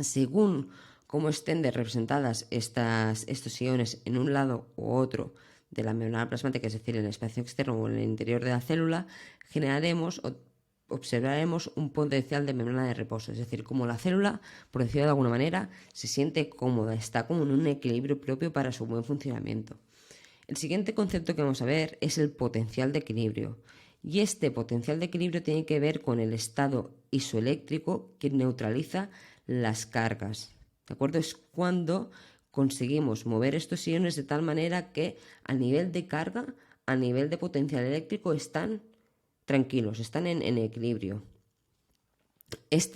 Según cómo estén representadas estos iones en un lado u otro de la membrana plasmática, es decir, en el espacio externo o en el interior de la célula, observaremos un potencial de membrana de reposo, es decir, como la célula, por decirlo de alguna manera, se siente cómoda, está como en un equilibrio propio para su buen funcionamiento. El siguiente concepto que vamos a ver es el potencial de equilibrio. Y este potencial de equilibrio tiene que ver con el estado isoeléctrico que neutraliza las cargas. ¿De acuerdo? Es cuando conseguimos mover estos iones de tal manera que a nivel de carga, a nivel de potencial eléctrico están tranquilos, están en equilibrio. Esta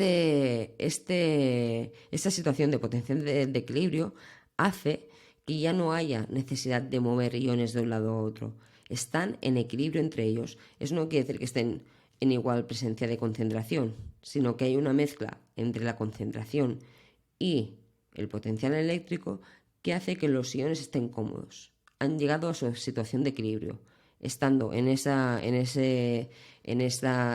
situación de potencial de equilibrio hace que ya no haya necesidad de mover iones de un lado a otro. Están en equilibrio entre ellos. Eso no quiere decir que estén en igual presencia de concentración, sino que hay una mezcla entre la concentración y el potencial eléctrico que hace que los iones estén cómodos. Han llegado a su situación de equilibrio. Estando en esa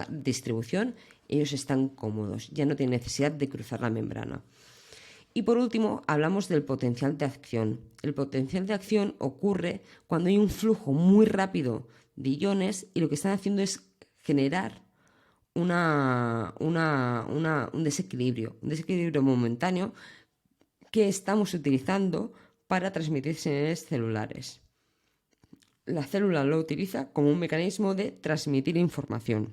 distribución, ellos están cómodos, ya no tienen necesidad de cruzar la membrana. Y por último, hablamos del potencial de acción. El potencial de acción ocurre cuando hay un flujo muy rápido de iones y lo que están haciendo es generar un desequilibrio momentáneo que estamos utilizando para transmitir señales celulares. La célula lo utiliza como un mecanismo de transmitir información.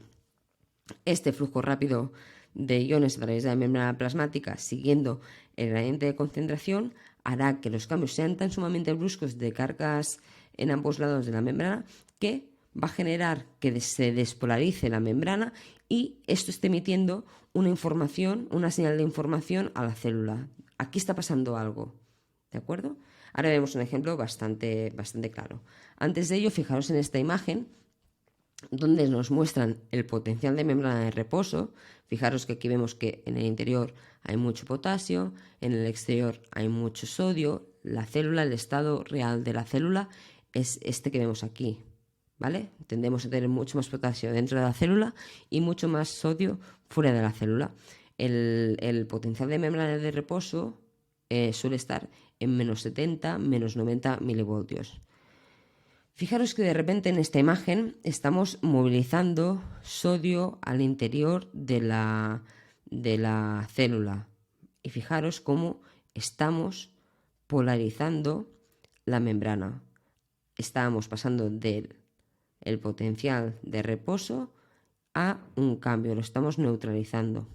Este flujo rápido de iones a través de la membrana plasmática, siguiendo el gradiente de concentración, hará que los cambios sean tan sumamente bruscos de cargas en ambos lados de la membrana que va a generar que se despolarice la membrana y esto esté emitiendo una señal de información a la célula. Aquí está pasando algo, ¿de acuerdo? Ahora vemos un ejemplo bastante claro. Antes de ello, fijaros en esta imagen donde nos muestran el potencial de membrana de reposo. Fijaros que aquí vemos que en el interior hay mucho potasio, en el exterior hay mucho sodio. La célula, el estado real de la célula es este que vemos aquí, ¿vale? Tendemos a tener mucho más potasio dentro de la célula y mucho más sodio fuera de la célula. El potencial de membrana de reposo suele estar en -70, -90 milivoltios. Fijaros que de repente en esta imagen estamos movilizando sodio al interior de la célula. Y fijaros cómo estamos polarizando la membrana. Estamos pasando del potencial de reposo a un cambio, lo estamos neutralizando,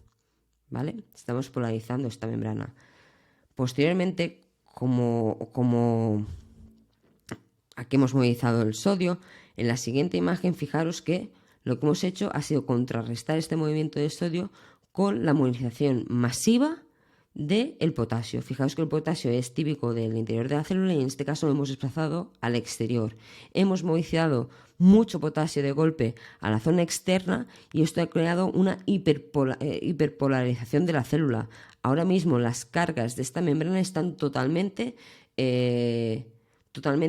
¿vale? Estamos polarizando esta membrana. Posteriormente, como aquí hemos movilizado el sodio, en la siguiente imagen fijaros que lo que hemos hecho ha sido contrarrestar este movimiento de sodio con la movilización masiva del potasio. Fijaos que el potasio es típico del interior de la célula y en este caso lo hemos desplazado al exterior. Hemos movilizado mucho potasio de golpe a la zona externa y esto ha creado una hiperpolarización de la célula. Ahora mismo las cargas de esta membrana están totalmente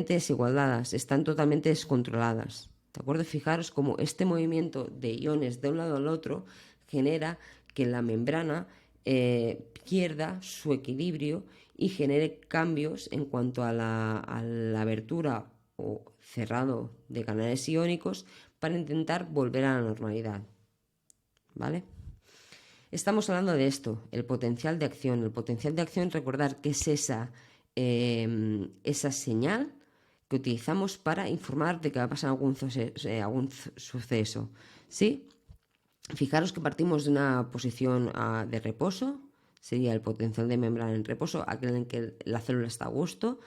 desigualadas, están totalmente descontroladas. ¿De acuerdo? Fijaros cómo este movimiento de iones de un lado al otro genera que la membrana pierda su equilibrio y genere cambios en cuanto a la abertura o cerrado de canales iónicos para intentar volver a la normalidad, ¿vale? Estamos hablando de esto, el potencial de acción. El potencial de acción, recordar que es esa señal que utilizamos para informar de que va a pasar algún suceso, ¿sí? Fijaros que partimos de una posición de reposo, sería el potencial de membrana en reposo, aquel en que la célula está a gusto.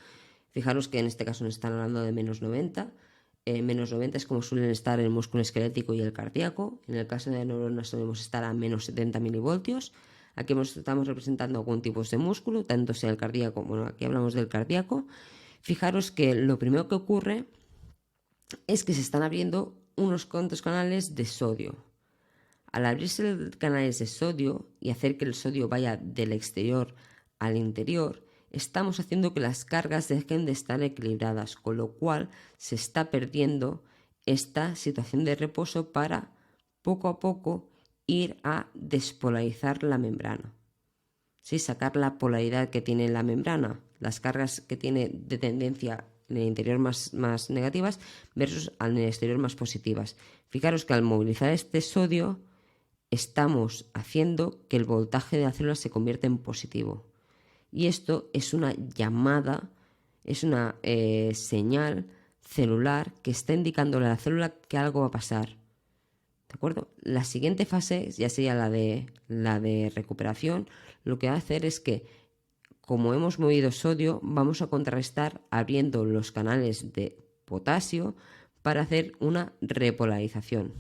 Fijaros que en este caso nos están hablando de -90. -90 es como suelen estar el músculo esquelético y el cardíaco. En el caso de neuronas solemos estar a -70 milivoltios. Aquí estamos representando algún tipo de músculo, tanto sea el cardíaco, bueno, aquí hablamos del cardíaco. Fijaros que lo primero que ocurre es que se están abriendo unos cuantos canales de sodio. Al abrirse canales de sodio y hacer que el sodio vaya del exterior al interior, estamos haciendo que las cargas dejen de estar equilibradas, con lo cual se está perdiendo esta situación de reposo para poco a poco ir a despolarizar la membrana. ¿Sí? Sacar la polaridad que tiene la membrana, las cargas que tiene de tendencia en el interior más negativas versus en el exterior más positivas. Fijaros que al movilizar este sodio estamos haciendo que el voltaje de la célula se convierta en positivo. Y esto es una llamada, es una señal celular que está indicándole a la célula que algo va a pasar. ¿De acuerdo? La siguiente fase, ya sería la de recuperación, lo que va a hacer es que, como hemos movido sodio, vamos a contrarrestar abriendo los canales de potasio para hacer una repolarización.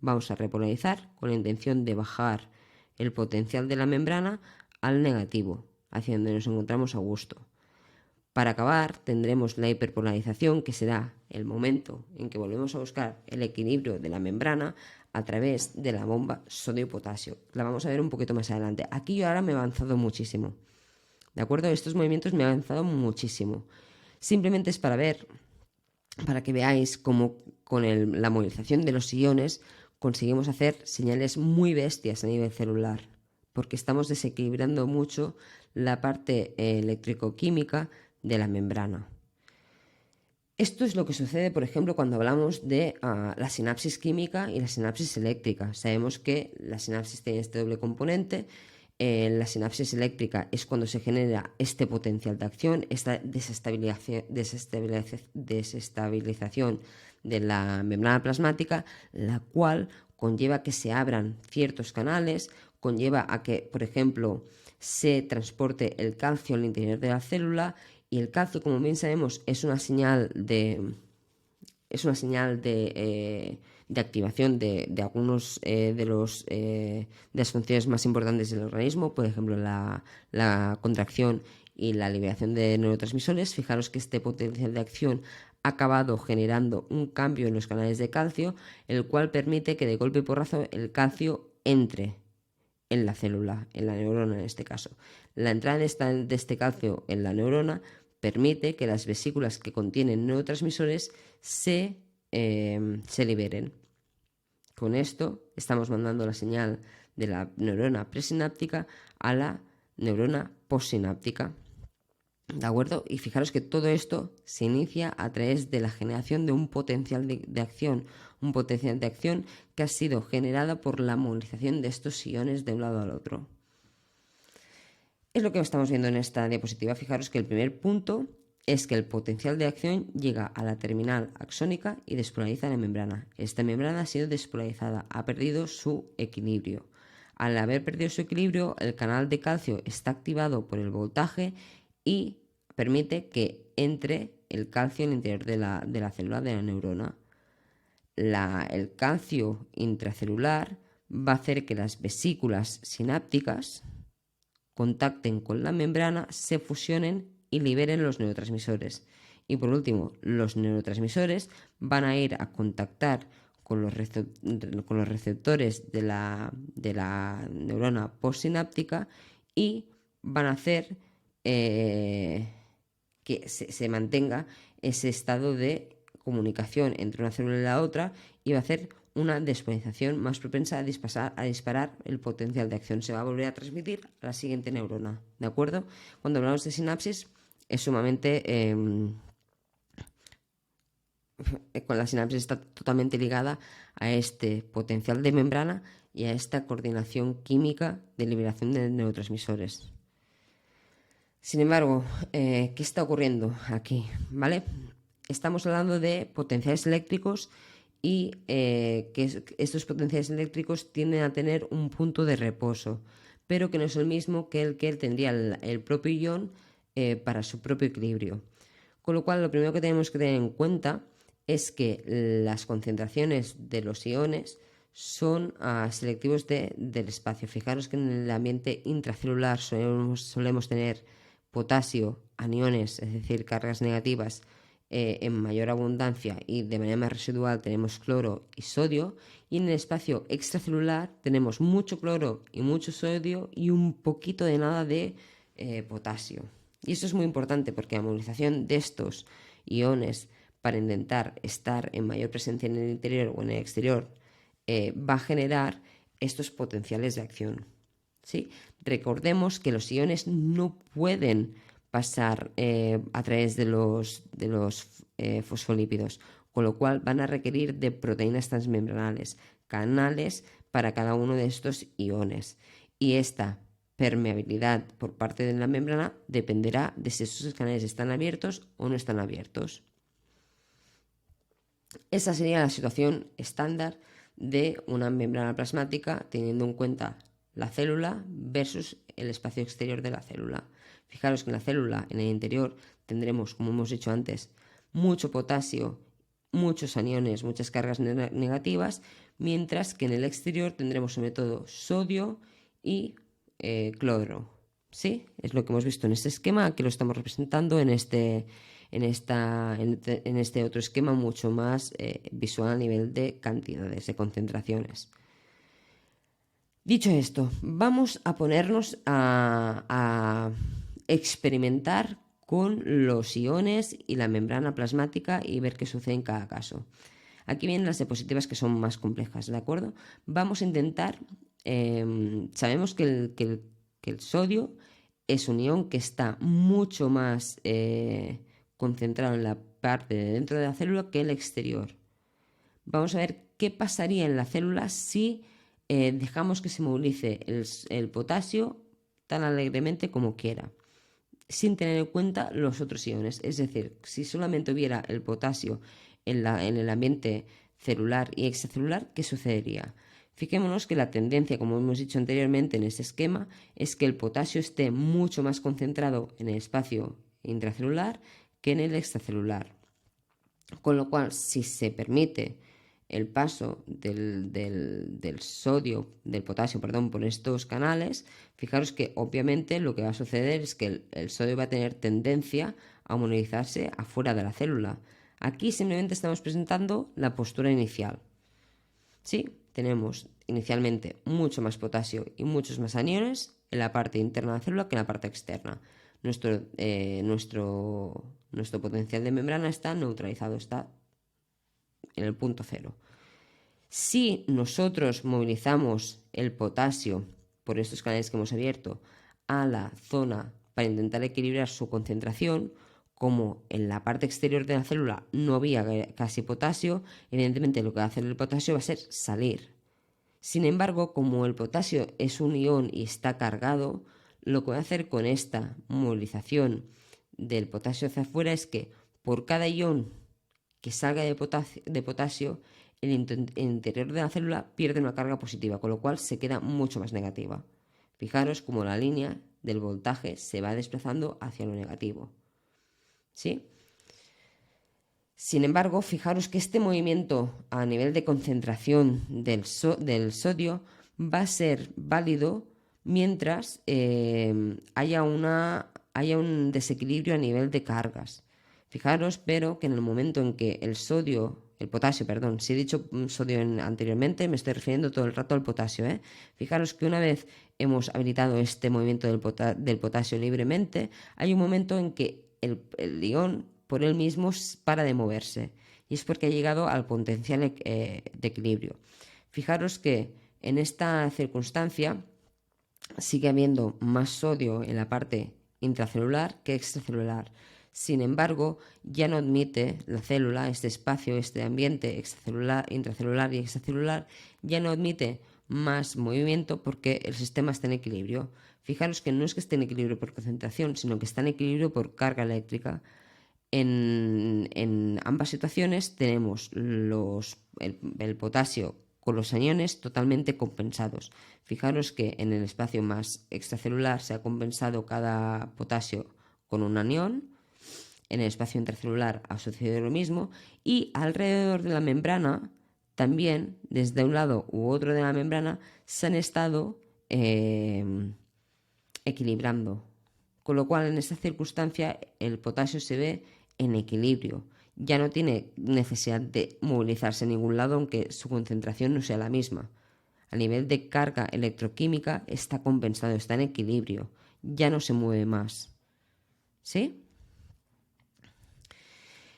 Vamos a repolarizar con la intención de bajar el potencial de la membrana al negativo, hacia donde nos encontramos a gusto. Para acabar, tendremos la hiperpolarización, que será el momento en que volvemos a buscar el equilibrio de la membrana a través de la bomba sodio-potasio. La vamos a ver un poquito más adelante. Aquí yo ahora me he avanzado muchísimo. ¿De acuerdo? Estos movimientos me han avanzado muchísimo. Simplemente es para ver, para que veáis cómo con la movilización de los iones conseguimos hacer señales muy bestias a nivel celular. porque estamos desequilibrando mucho la parte eléctrico-química de la membrana. Esto es lo que sucede, por ejemplo, cuando hablamos de la sinapsis química y la sinapsis eléctrica. Sabemos que la sinapsis tiene este doble componente. La sinapsis eléctrica es cuando se genera este potencial de acción, esta desestabilización de la membrana plasmática, la cual conlleva que se abran ciertos canales, conlleva a que, por ejemplo, se transporte el calcio al interior de la célula, y el calcio, como bien sabemos, es una señal de activación de algunos de las funciones más importantes del organismo, por ejemplo la contracción y la liberación de neurotransmisores. Fijaros que este potencial de acción ha acabado generando un cambio en los canales de calcio, el cual permite que de golpe y porrazo el calcio entre en la célula, en la neurona en este caso. La entrada de este calcio en la neurona permite que las vesículas que contienen neurotransmisores se liberen. Con esto estamos mandando la señal de la neurona presináptica a la neurona postsináptica. ¿De acuerdo? Y fijaros que todo esto se inicia a través de la generación de un potencial de acción, un potencial de acción que ha sido generado por la movilización de estos iones de un lado al otro. Es lo que estamos viendo en esta diapositiva. Fijaros que el primer punto es que el potencial de acción llega a la terminal axónica y despolariza la membrana. Esta membrana ha sido despolarizada, ha perdido su equilibrio. Al haber perdido su equilibrio, el canal de calcio está activado por el voltaje y permite que entre el calcio en el interior de la célula de la neurona. El calcio intracelular va a hacer que las vesículas sinápticas contacten con la membrana, se fusionen y liberen los neurotransmisores. Y por último, los neurotransmisores van a ir a contactar con los receptores de la neurona postsináptica y van a hacer que se mantenga ese estado de comunicación entre una célula y la otra, y va a hacer una despolarización más propensa a disparar el potencial de acción. Se va a volver a transmitir a la siguiente neurona, ¿de acuerdo? Cuando hablamos de sinapsis es sumamente... con la sinapsis está totalmente ligada a este potencial de membrana y a esta coordinación química de liberación de neurotransmisores. Sin embargo, ¿qué está ocurriendo aquí? ¿Vale? Estamos hablando de potenciales eléctricos y que estos potenciales eléctricos tienden a tener un punto de reposo, pero que no es el mismo que el que tendría el propio ion para su propio equilibrio. Con lo cual, lo primero que tenemos que tener en cuenta es que las concentraciones de los iones son selectivos del espacio. Fijaros que en el ambiente intracelular solemos tener potasio, aniones, es decir, cargas negativas, en mayor abundancia, y de manera más residual tenemos cloro y sodio, y en el espacio extracelular tenemos mucho cloro y mucho sodio y un poquito de nada de potasio. Y esto es muy importante porque la movilización de estos iones para intentar estar en mayor presencia en el interior o en el exterior va a generar estos potenciales de acción, ¿sí? Recordemos que los iones no pueden pasar a través de los fosfolípidos, con lo cual van a requerir de proteínas transmembranales, canales para cada uno de estos iones. Y esta permeabilidad por parte de la membrana dependerá de si estos canales están abiertos o no están abiertos. Esa sería la situación estándar de una membrana plasmática, teniendo en cuenta la célula versus el espacio exterior de la célula. Fijaros que en la célula, en el interior, tendremos, como hemos dicho antes, mucho potasio, muchos aniones, muchas cargas negativas, mientras que en el exterior tendremos sobre todo sodio y cloro. ¿Sí? Es lo que hemos visto en este esquema. Aquí lo estamos representando en este otro esquema mucho más visual a nivel de cantidades, de concentraciones. Dicho esto, vamos a ponernos a experimentar con los iones y la membrana plasmática y ver qué sucede en cada caso. Aquí vienen las diapositivas que son más complejas, ¿de acuerdo? Vamos a intentar sabemos que el sodio es un ion que está mucho más concentrado en la parte de dentro de la célula que el exterior. Vamos a ver qué pasaría en la célula si dejamos que se movilice el potasio tan alegremente como quiera, sin tener en cuenta los otros iones. Es decir, si solamente hubiera el potasio en el ambiente celular y extracelular, ¿qué sucedería? Fijémonos que la tendencia, como hemos dicho anteriormente en este esquema, es que el potasio esté mucho más concentrado en el espacio intracelular que en el extracelular. Con lo cual, si se permite el paso del potasio, por estos canales, fijaros que obviamente lo que va a suceder es que el sodio va a tener tendencia a homogeneizarse afuera de la célula. Aquí simplemente estamos presentando la postura inicial. Sí, tenemos inicialmente mucho más potasio y muchos más aniones en la parte interna de la célula que en la parte externa. Nuestro potencial de membrana está neutralizado, está en el punto cero. Si nosotros movilizamos el potasio por estos canales que hemos abierto a la zona para intentar equilibrar su concentración, como en la parte exterior de la célula no había casi potasio, evidentemente lo que va a hacer el potasio va a ser salir. Sin embargo, como el potasio es un ion y está cargado, lo que va a hacer con esta movilización del potasio hacia afuera es que por cada ion que salga de potasio, el interior de la célula pierde una carga positiva, con lo cual se queda mucho más negativa. Fijaros cómo la línea del voltaje se va desplazando hacia lo negativo. ¿Sí? Sin embargo, fijaros que este movimiento a nivel de concentración del sodio va a ser válido mientras haya un desequilibrio a nivel de cargas. Fijaros, pero que en el momento en que el potasio, si he dicho sodio anteriormente, me estoy refiriendo todo el rato al potasio. Fijaros que una vez hemos habilitado este movimiento del potasio libremente, hay un momento en que el ion por él mismo para de moverse, y es porque ha llegado al potencial de equilibrio. Fijaros que en esta circunstancia sigue habiendo más sodio en la parte intracelular que extracelular. Sin embargo, ya no admite la célula, este espacio, este ambiente extracelular, intracelular y extracelular, ya no admite más movimiento porque el sistema está en equilibrio. Fijaros que no es que esté en equilibrio por concentración, sino que está en equilibrio por carga eléctrica. En ambas situaciones tenemos el potasio con los aniones totalmente compensados. Fijaros que en el espacio más extracelular se ha compensado cada potasio con un anión, en el espacio intracelular ha sucedido lo mismo, y alrededor de la membrana también, desde un lado u otro de la membrana, se han estado equilibrando. Con lo cual, en esta circunstancia, el potasio se ve en equilibrio. Ya no tiene necesidad de movilizarse en ningún lado, aunque su concentración no sea la misma. A nivel de carga electroquímica está compensado, está en equilibrio. Ya no se mueve más. ¿Sí?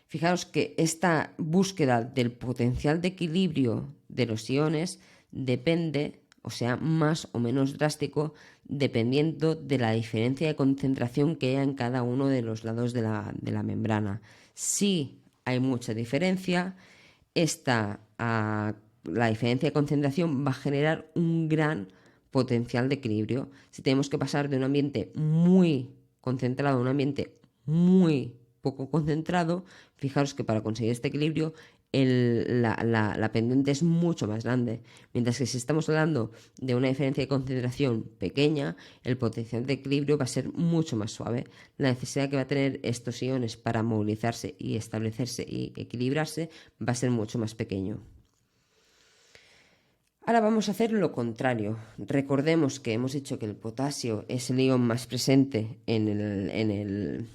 Fijaos que esta búsqueda del potencial de equilibrio de los iones depende, o sea, más o menos drástico, dependiendo de la diferencia de concentración que haya en cada uno de los lados de la membrana. Si hay mucha diferencia, la diferencia de concentración va a generar un gran potencial de equilibrio. Si tenemos que pasar de un ambiente muy concentrado a un ambiente muy poco concentrado, fijaros que para conseguir este equilibrio la pendiente es mucho más grande, mientras que si estamos hablando de una diferencia de concentración pequeña, el potencial de equilibrio va a ser mucho más suave. La necesidad que va a tener estos iones para movilizarse y establecerse y equilibrarse va a ser mucho más pequeño. Ahora vamos a hacer lo contrario. Recordemos que hemos dicho que el potasio es el ion más presente en el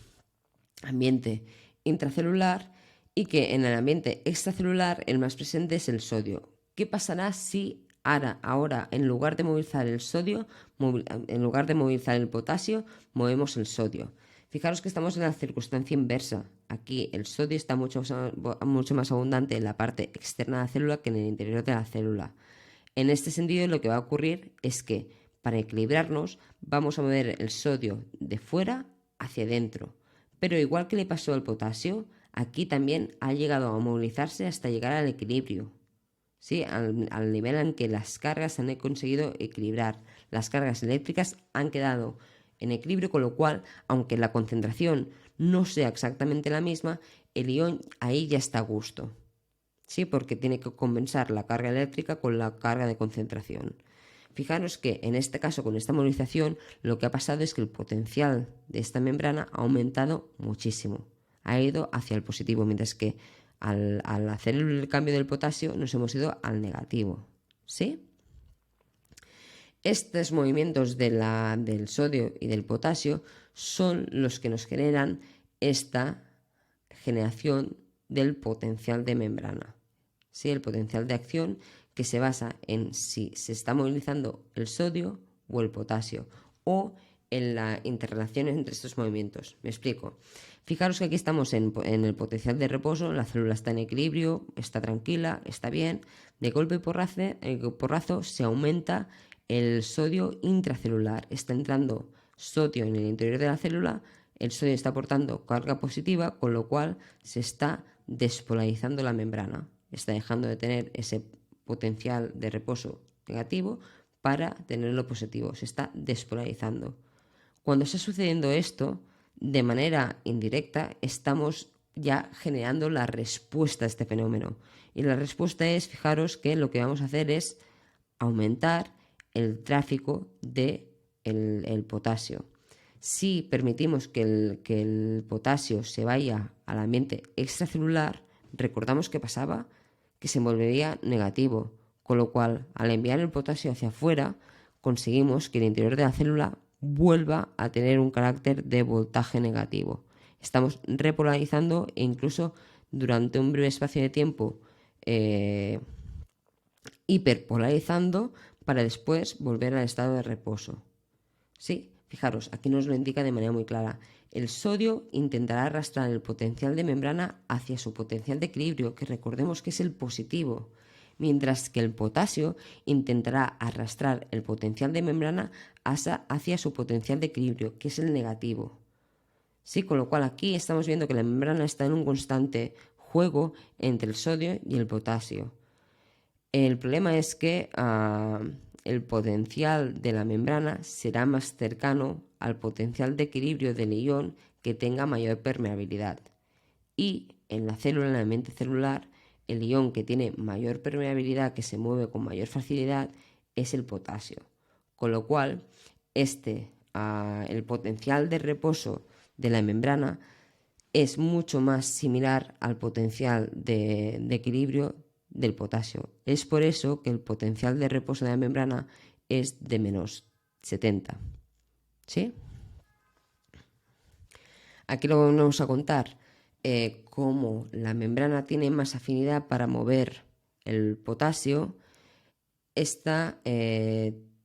ambiente intracelular y que en el ambiente extracelular el más presente es el sodio. ¿Qué pasará si ahora en lugar de movilizar el sodio, en lugar de movilizar el potasio, movemos el sodio? Fijaros que estamos en la circunstancia inversa. Aquí el sodio está mucho más abundante en la parte externa de la célula que en el interior de la célula. En este sentido, lo que va a ocurrir es que para equilibrarnos vamos a mover el sodio de fuera hacia adentro. Pero igual que le pasó al potasio, aquí también ha llegado a movilizarse hasta llegar al equilibrio. ¿Sí? Al nivel en que las cargas han conseguido equilibrar. Las cargas eléctricas han quedado en equilibrio, con lo cual, aunque la concentración no sea exactamente la misma, el ion ahí ya está a gusto. ¿Sí? Porque tiene que compensar la carga eléctrica con la carga de concentración. Fijaros que en este caso, con esta movilización, lo que ha pasado es que el potencial de esta membrana ha aumentado muchísimo. Ha ido hacia el positivo, mientras que al hacer el cambio del potasio nos hemos ido al negativo. ¿Sí? Estos movimientos del sodio y del potasio son los que nos generan esta generación del potencial de membrana. ¿Sí? El potencial de acción que se basa en si se está movilizando el sodio o el potasio, o en la interrelación entre estos movimientos. Me explico. Fijaros que aquí estamos en el potencial de reposo, la célula está en equilibrio, está tranquila, está bien. De golpe y porrazo se aumenta el sodio intracelular. Está entrando sodio en el interior de la célula, el sodio está aportando carga positiva, con lo cual se está despolarizando la membrana. Está dejando de tener ese potencial de reposo negativo para tenerlo positivo. Se está despolarizando. Cuando está sucediendo esto, de manera indirecta, estamos ya generando la respuesta a este fenómeno. Y la respuesta es, fijaros que lo que vamos a hacer es aumentar el tráfico del potasio. Si permitimos que el potasio se vaya al ambiente extracelular, recordamos que pasaba que se volvería negativo, con lo cual al enviar el potasio hacia afuera conseguimos que el interior de la célula vuelva a tener un carácter de voltaje negativo. Estamos repolarizando e incluso durante un breve espacio de tiempo hiperpolarizando para después volver al estado de reposo. ¿Sí? Fijaros, aquí nos lo indica de manera muy clara. El sodio intentará arrastrar el potencial de membrana hacia su potencial de equilibrio, que recordemos que es el positivo, mientras que el potasio intentará arrastrar el potencial de membrana hacia su potencial de equilibrio, que es el negativo. Sí, con lo cual aquí estamos viendo que la membrana está en un constante juego entre el sodio y el potasio. El problema es que el potencial de la membrana será más cercano al potencial de equilibrio del ion que tenga mayor permeabilidad. Y en la célula, en el ambiente celular, el ion que tiene mayor permeabilidad, que se mueve con mayor facilidad, es el potasio. Con lo cual, el potencial de reposo de la membrana es mucho más similar al potencial de equilibrio del potasio. Es por eso que el potencial de reposo de la membrana es de menos 70. ¿Sí? Aquí lo vamos a contar cómo la membrana tiene más afinidad para mover el potasio. Esta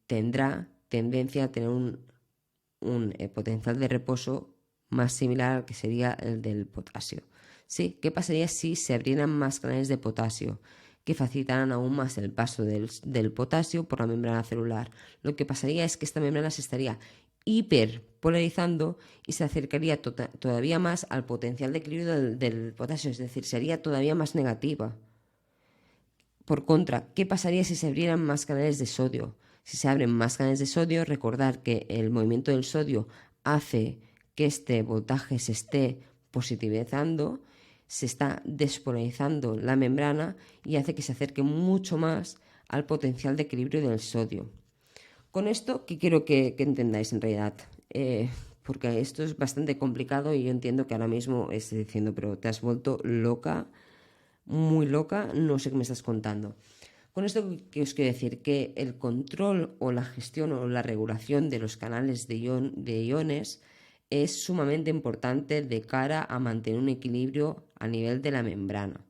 tendrá tendencia a tener un potencial de reposo más similar al que sería el del potasio. ¿Sí? ¿Qué pasaría si se abrieran más canales de potasio que facilitaran aún más el paso del potasio por la membrana celular? Lo que pasaría es que esta membrana se estaría hiperpolarizando y se acercaría todavía más al potencial de equilibrio del potasio, es decir, sería todavía más negativa. Por contra, ¿qué pasaría si se abrieran más canales de sodio? Si se abren más canales de sodio, recordar que el movimiento del sodio hace que este voltaje se esté positivizando, se está despolarizando la membrana y hace que se acerque mucho más al potencial de equilibrio del sodio. Con esto, ¿qué quiero que entendáis en realidad? Porque esto es bastante complicado y yo entiendo que ahora mismo estés diciendo, pero te has vuelto loca, muy loca, no sé qué me estás contando. Con esto, ¿qué os quiero decir? Que el control o la gestión o la regulación de los canales de iones es sumamente importante de cara a mantener un equilibrio a nivel de la membrana.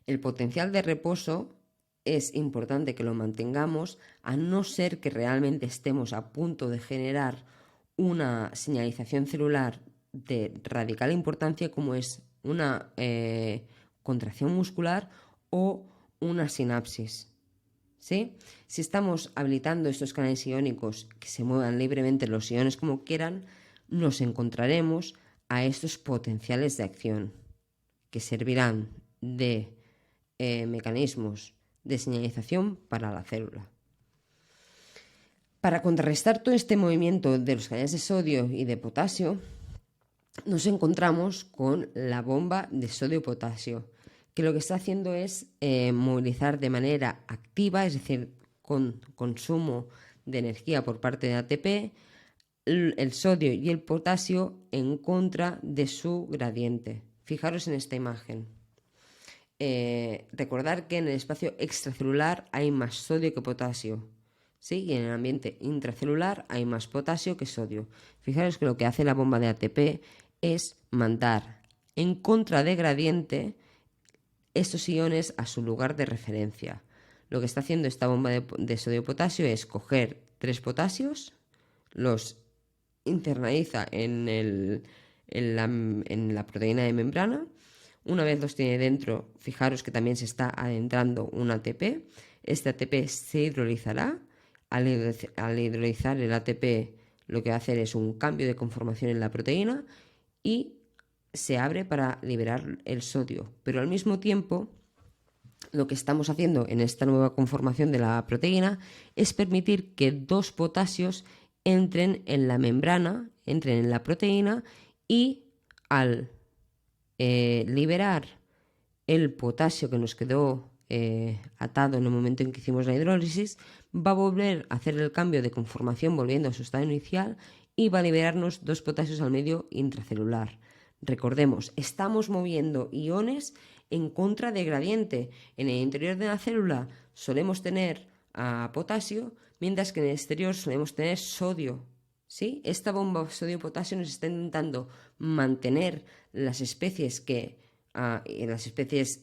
El potencial de reposo es importante que lo mantengamos, a no ser que realmente estemos a punto de generar una señalización celular de radical importancia, como es una contracción muscular o una sinapsis. ¿sí? Si estamos habilitando estos canales iónicos que se muevan libremente los iones como quieran, nos encontraremos a estos potenciales de acción que servirán de mecanismos de señalización para la célula. Para contrarrestar todo este movimiento de los canales de sodio y de potasio, nos encontramos con la bomba de sodio-potasio, que lo que está haciendo es movilizar de manera activa, es decir, con consumo de energía por parte de ATP, el sodio y el potasio en contra de su gradiente. Fijaros en esta imagen. Recordar que en el espacio extracelular hay más sodio que potasio, ¿sí? Y en el ambiente intracelular hay más potasio que sodio. Fijaros que lo que hace la bomba de ATP es mandar en contra de gradiente estos iones a su lugar de referencia. Lo que está haciendo esta bomba de sodio-potasio es coger 3 potasios, los internaliza en la proteína de membrana. Una vez los tiene dentro, fijaros que también se está adentrando un ATP. Este ATP se hidrolizará. Al hidrolizar el ATP, lo que va a hacer es un cambio de conformación en la proteína y se abre para liberar el sodio. Pero al mismo tiempo, lo que estamos haciendo en esta nueva conformación de la proteína es permitir que 2 potasios entren en la membrana, entren en la proteína, y al liberar el potasio que nos quedó atado en el momento en que hicimos la hidrólisis, va a volver a hacer el cambio de conformación volviendo a su estado inicial y va a liberarnos 2 potasios al medio intracelular. Recordemos, estamos moviendo iones en contra de gradiente. En el interior de la célula solemos tener potasio, mientras que en el exterior solemos tener sodio. ¿Sí? Esta bomba sodio-potasio nos está intentando mantener las especies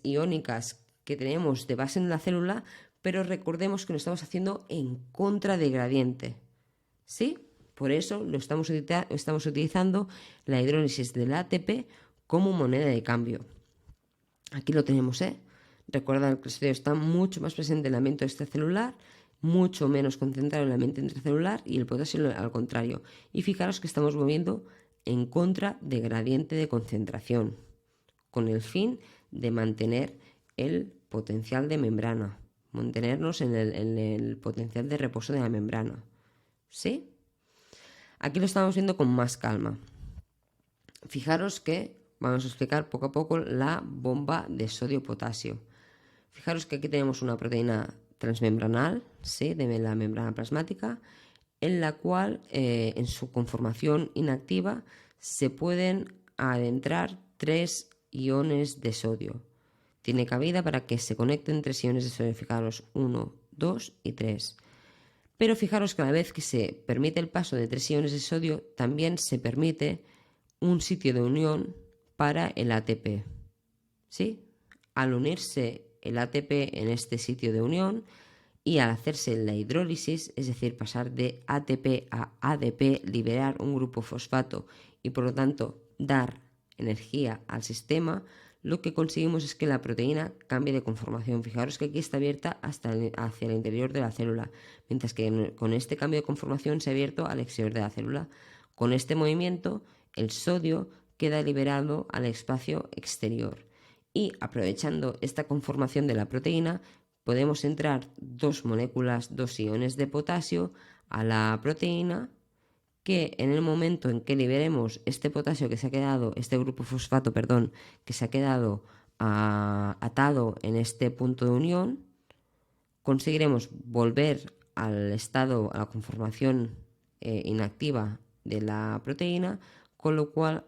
iónicas que tenemos de base en la célula, pero recordemos que lo estamos haciendo en contra de gradiente. ¿Sí? Por eso estamos utilizando la hidrólisis del ATP como moneda de cambio. Aquí lo tenemos, ¿eh? Recuerda que el sodio está mucho más presente en el ambiente extracelular, mucho menos concentrado en el ambiente intracelular, y el potasio al contrario. Y fijaros que estamos moviendo en contra de gradiente de concentración, con el fin de mantener el potencial de membrana, mantenernos en el potencial de reposo de la membrana. ¿Sí? Aquí lo estamos viendo con más calma. Fijaros que vamos a explicar poco a poco la bomba de sodio-potasio. Fijaros que aquí tenemos una proteína transmembranal, ¿sí?, de la membrana plasmática, en la cual en su conformación inactiva se pueden adentrar 3 iones de sodio. Tiene cabida para que se conecten 3 iones de sodio. Fijaros, 1, 2 y 3. Pero fijaros que a la vez que se permite el paso de 3 iones de sodio, también se permite un sitio de unión para el ATP. ¿Sí? Al unirse el ATP en este sitio de unión y al hacerse la hidrólisis, es decir, pasar de ATP a ADP, liberar un grupo fosfato y por lo tanto dar energía al sistema, lo que conseguimos es que la proteína cambie de conformación. Fijaros que aquí está abierta hacia el interior de la célula, mientras que con este cambio de conformación se ha abierto al exterior de la célula. Con este movimiento, el sodio queda liberado al espacio exterior. Y aprovechando esta conformación de la proteína, podemos entrar 2 moléculas, 2 iones de potasio a la proteína, que en el momento en que liberemos este potasio que se ha quedado, este grupo fosfato, que se ha quedado atado en este punto de unión, conseguiremos volver al estado, a la conformación inactiva de la proteína, con lo cual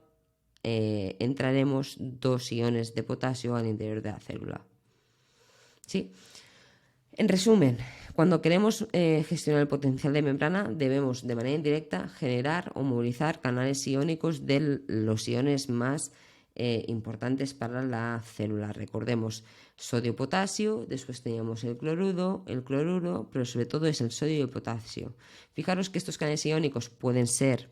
entraremos 2 iones de potasio al interior de la célula. ¿Sí? En resumen, cuando queremos gestionar el potencial de membrana, debemos de manera indirecta generar o movilizar canales iónicos de los iones más importantes para la célula. Recordemos, sodio-potasio, después teníamos el cloruro, pero sobre todo es el sodio y el potasio. Fijaros que estos canales iónicos pueden ser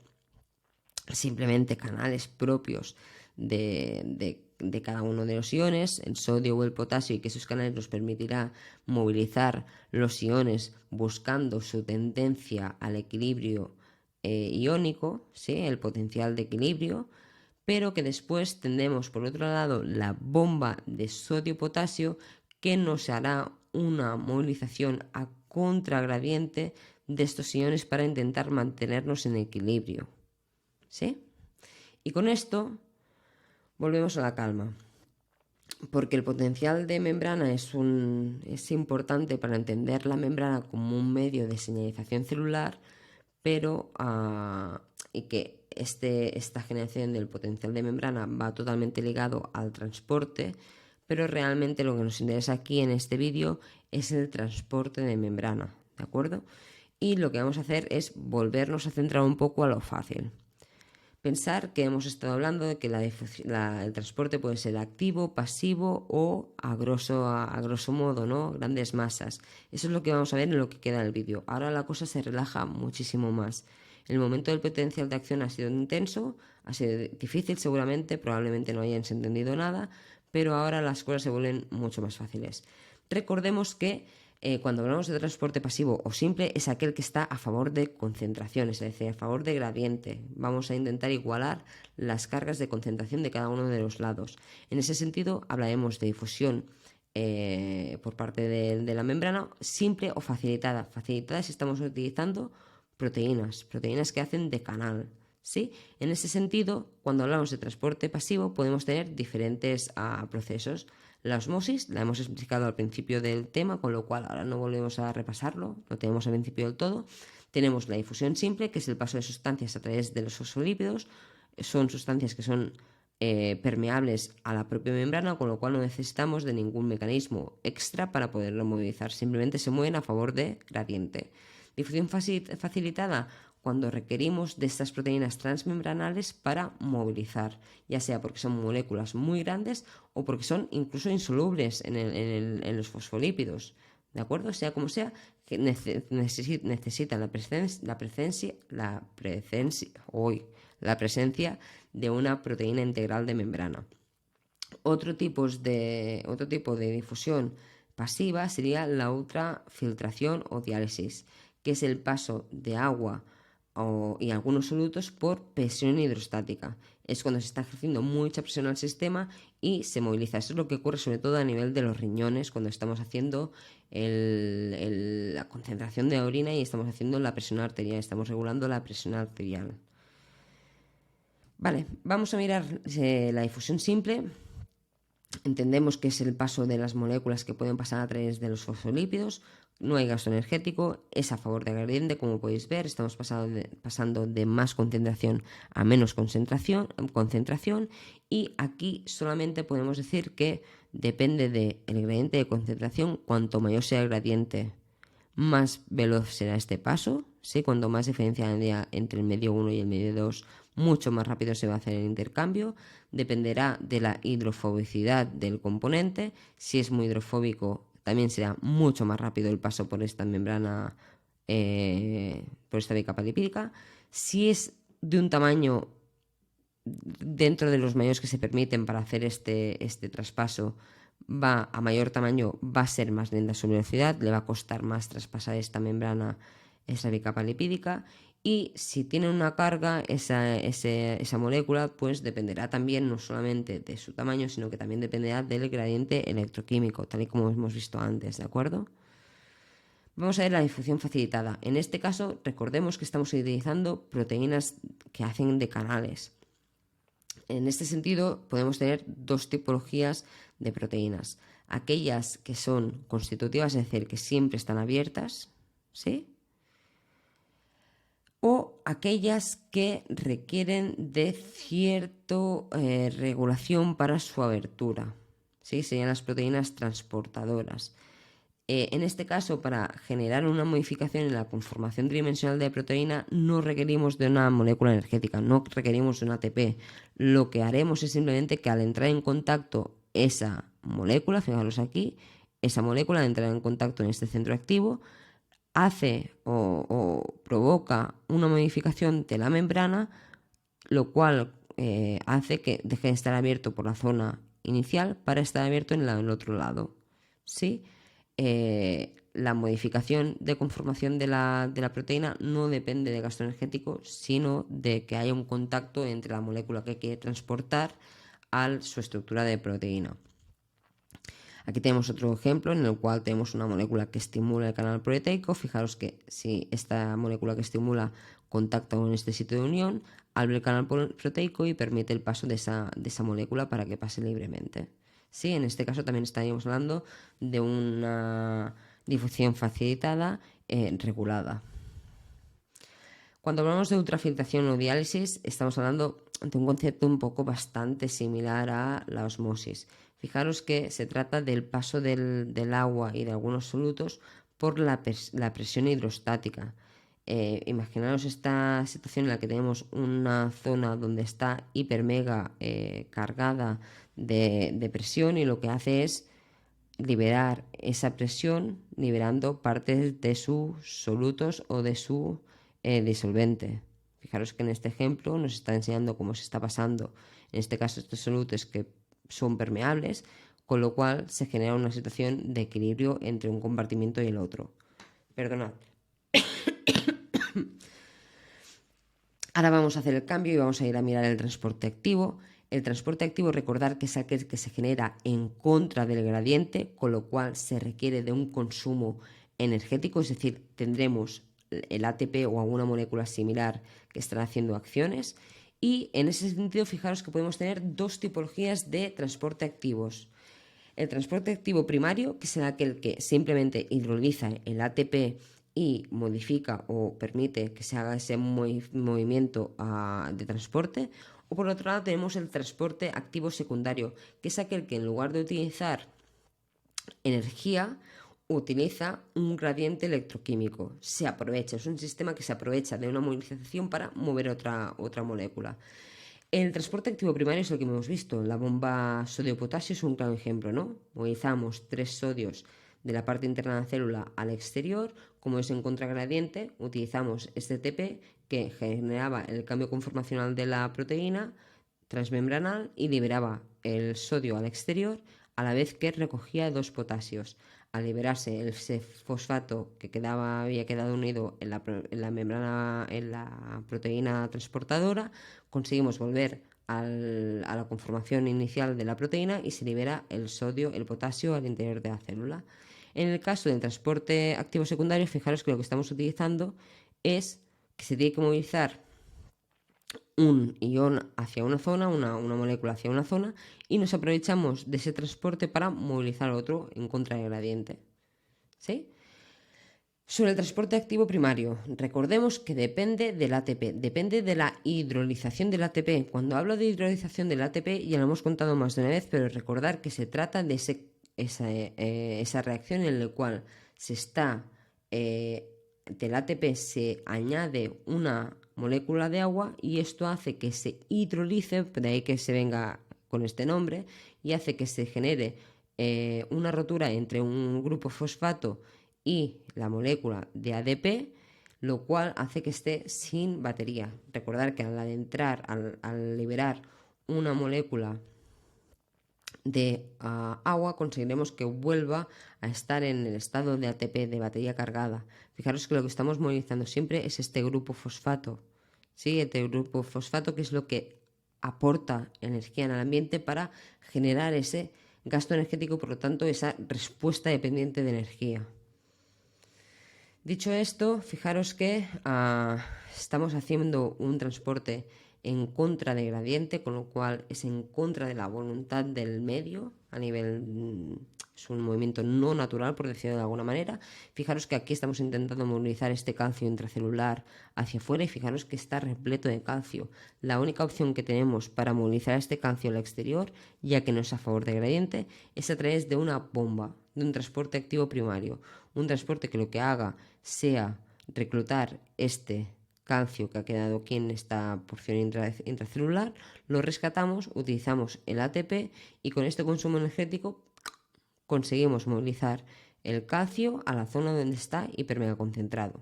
simplemente canales propios de cada uno de los iones, el sodio o el potasio, y que esos canales nos permitirá movilizar los iones buscando su tendencia al equilibrio iónico, ¿sí? El potencial de equilibrio, pero que después tendremos por otro lado la bomba de sodio-potasio, que nos hará una movilización a contragradiente de estos iones para intentar mantenernos en equilibrio, ¿sí? Y con esto volvemos a la calma, porque el potencial de membrana es importante para entender la membrana como un medio de señalización celular, pero y que esta generación del potencial de membrana va totalmente ligado al transporte, pero realmente lo que nos interesa aquí en este vídeo es el transporte de membrana, ¿de acuerdo? Y lo que vamos a hacer es volvernos a centrar un poco a lo fácil. Pensar que hemos estado hablando de que el transporte puede ser activo, pasivo o a grosso modo, ¿no? Grandes masas. Eso es lo que vamos a ver en lo que queda del vídeo. Ahora la cosa se relaja muchísimo más. El momento del potencial de acción ha sido intenso, ha sido difícil seguramente, probablemente no hayáis entendido nada, pero ahora las cosas se vuelven mucho más fáciles. Recordemos que cuando hablamos de transporte pasivo o simple es aquel que está a favor de concentración, es decir, a favor de gradiente. Vamos a intentar igualar las cargas de concentración de cada uno de los lados. En ese sentido hablaremos de difusión por parte de la membrana simple o facilitada. Facilitada si estamos utilizando proteínas que hacen de canal, ¿sí? En ese sentido, cuando hablamos de transporte pasivo podemos tener diferentes procesos. La osmosis la hemos explicado al principio del tema, con lo cual ahora no volvemos a repasarlo, lo tenemos al principio del todo. Tenemos la difusión simple, que es el paso de sustancias a través de los fosfolípidos. Son sustancias que son permeables a la propia membrana, con lo cual no necesitamos de ningún mecanismo extra para poderlo movilizar, simplemente se mueven a favor de gradiente. Difusión facilitada, cuando requerimos de estas proteínas transmembranales para movilizar, ya sea porque son moléculas muy grandes o porque son incluso insolubles en los fosfolípidos, ¿de acuerdo? Sea como sea, que necesitan la presencia de una proteína integral de membrana. Otro tipo de difusión pasiva sería la ultrafiltración o diálisis, que es el paso de agua y algunos solutos por presión hidrostática. Es cuando se está ejerciendo mucha presión al sistema y se moviliza. Eso es lo que ocurre sobre todo a nivel de los riñones, cuando estamos haciendo la concentración de orina y estamos haciendo la presión arterial, estamos regulando la presión arterial. Vale, vamos a mirar la difusión simple. Entendemos que es el paso de las moléculas que pueden pasar a través de los fosfolípidos. No hay gasto energético, es a favor de gradiente, como podéis ver, estamos pasando de más concentración a menos concentración, y aquí solamente podemos decir que depende del gradiente de concentración. Cuanto mayor sea el gradiente, más veloz será este paso, ¿sí? Cuanto más diferencia haya entre el medio 1 y el medio 2, mucho más rápido se va a hacer el intercambio. Dependerá de la hidrofobicidad del componente. Si es muy hidrofóbico, también será mucho más rápido el paso por esta membrana, por esta bicapa lipídica. Si es de un tamaño dentro de los mayores que se permiten para hacer este traspaso, va a mayor tamaño, va a ser más lenta su velocidad, le va a costar más traspasar esta membrana, esa bicapa lipídica. Y si tiene una carga, esa molécula, pues dependerá también no solamente de su tamaño, sino que también dependerá del gradiente electroquímico, tal y como hemos visto antes, ¿de acuerdo? Vamos a ver la difusión facilitada. En este caso, recordemos que estamos utilizando proteínas que hacen de canales. En este sentido, podemos tener dos tipologías de proteínas. Aquellas que son constitutivas, es decir, que siempre están abiertas, ¿sí? O aquellas que requieren de cierta regulación para su abertura, ¿sí? Serían las proteínas transportadoras. En este caso, para generar una modificación en la conformación tridimensional de la proteína, no requerimos de una molécula energética, no requerimos de un ATP. Lo que haremos es simplemente que al entrar en contacto esa molécula, fijaros aquí, esa molécula al entrar en contacto en este centro activo, hace o provoca una modificación de la membrana, lo cual hace que deje de estar abierto por la zona inicial para estar abierto en el otro lado. ¿Sí? La modificación de conformación de la proteína no depende del gasto energético, sino de que haya un contacto entre la molécula que quiere transportar a su estructura de proteína. Aquí tenemos otro ejemplo en el cual tenemos una molécula que estimula el canal proteico. Fijaros que si esta molécula que estimula contacta con este sitio de unión, abre el canal proteico y permite el paso de esa molécula para que pase libremente. Sí, en este caso también estaríamos hablando de una difusión facilitada regulada. Cuando hablamos de ultrafiltración o diálisis, estamos hablando de un concepto un poco bastante similar a la osmosis. Fijaros que se trata del paso del agua y de algunos solutos por la presión hidrostática. Imaginaros esta situación en la que tenemos una zona donde está hiper mega cargada de presión, y lo que hace es liberar esa presión liberando partes de sus solutos o de su disolvente. Fijaros que en este ejemplo nos está enseñando cómo se está pasando, en este caso, estos solutos que son permeables, con lo cual se genera una situación de equilibrio entre un compartimiento y el otro. Perdonad. Ahora vamos a hacer el cambio y vamos a ir a mirar el transporte activo. El transporte activo, recordar que es aquel que se genera en contra del gradiente, con lo cual se requiere de un consumo energético, es decir, tendremos el ATP o alguna molécula similar que estará haciendo acciones. Y en ese sentido, fijaros que podemos tener dos tipologías de transporte activos. El transporte activo primario, que será aquel que simplemente hidroliza el ATP y modifica o permite que se haga ese movimiento de transporte. O por otro lado tenemos el transporte activo secundario, que es aquel que en lugar de utilizar energía, utiliza un gradiente electroquímico. Se aprovecha, es un sistema que se aprovecha de una movilización para mover otra molécula. El transporte activo primario es el que hemos visto. La bomba sodio-potasio es un claro ejemplo, ¿no? Movilizamos 3 sodios de la parte interna de la célula al exterior. Como es en contragradiente, utilizamos este TP que generaba el cambio conformacional de la proteína transmembranal y liberaba el sodio al exterior, a la vez que recogía 2 potasios. Al liberarse ese fosfato que había quedado unido en la membrana, en la proteína transportadora, conseguimos volver a la conformación inicial de la proteína y se libera el sodio, el potasio al interior de la célula. En el caso del transporte activo secundario, fijaros que lo que estamos utilizando es que se tiene que movilizar un ion hacia una zona, una molécula hacia una zona, y nos aprovechamos de ese transporte para movilizar otro en contra del gradiente. ¿Sí? Sobre el transporte activo primario, recordemos que depende del ATP, depende de la hidrolización del ATP. Cuando hablo de hidrolización del ATP, ya lo hemos contado más de una vez, pero recordar que se trata de esa reacción en la cual del ATP se añade una molécula de agua y esto hace que se hidrolice, de ahí que se venga con este nombre, y hace que se genere una rotura entre un grupo fosfato y la molécula de ADP, lo cual hace que esté sin batería. Recordar que al liberar una molécula de agua, conseguiremos que vuelva a estar en el estado de ATP, de batería cargada. Fijaros que lo que estamos movilizando siempre es este grupo fosfato, ¿sí? Este grupo fosfato, que es lo que aporta energía en el ambiente para generar ese gasto energético, por lo tanto esa respuesta dependiente de energía. Dicho esto, fijaros que estamos haciendo un transporte en contra de gradiente, con lo cual es en contra de la voluntad del medio a nivel, es un movimiento no natural, por decirlo de alguna manera. Fijaros que aquí estamos intentando movilizar este calcio intracelular hacia afuera y fijaros que está repleto de calcio. La única opción que tenemos para movilizar este calcio al exterior, ya que no es a favor de gradiente, es a través de una bomba, de un transporte activo primario, un transporte que lo que haga sea reclutar este calcio que ha quedado aquí en esta porción intracelular, lo rescatamos, utilizamos el ATP y con este consumo energético conseguimos movilizar el calcio a la zona donde está hipermega concentrado.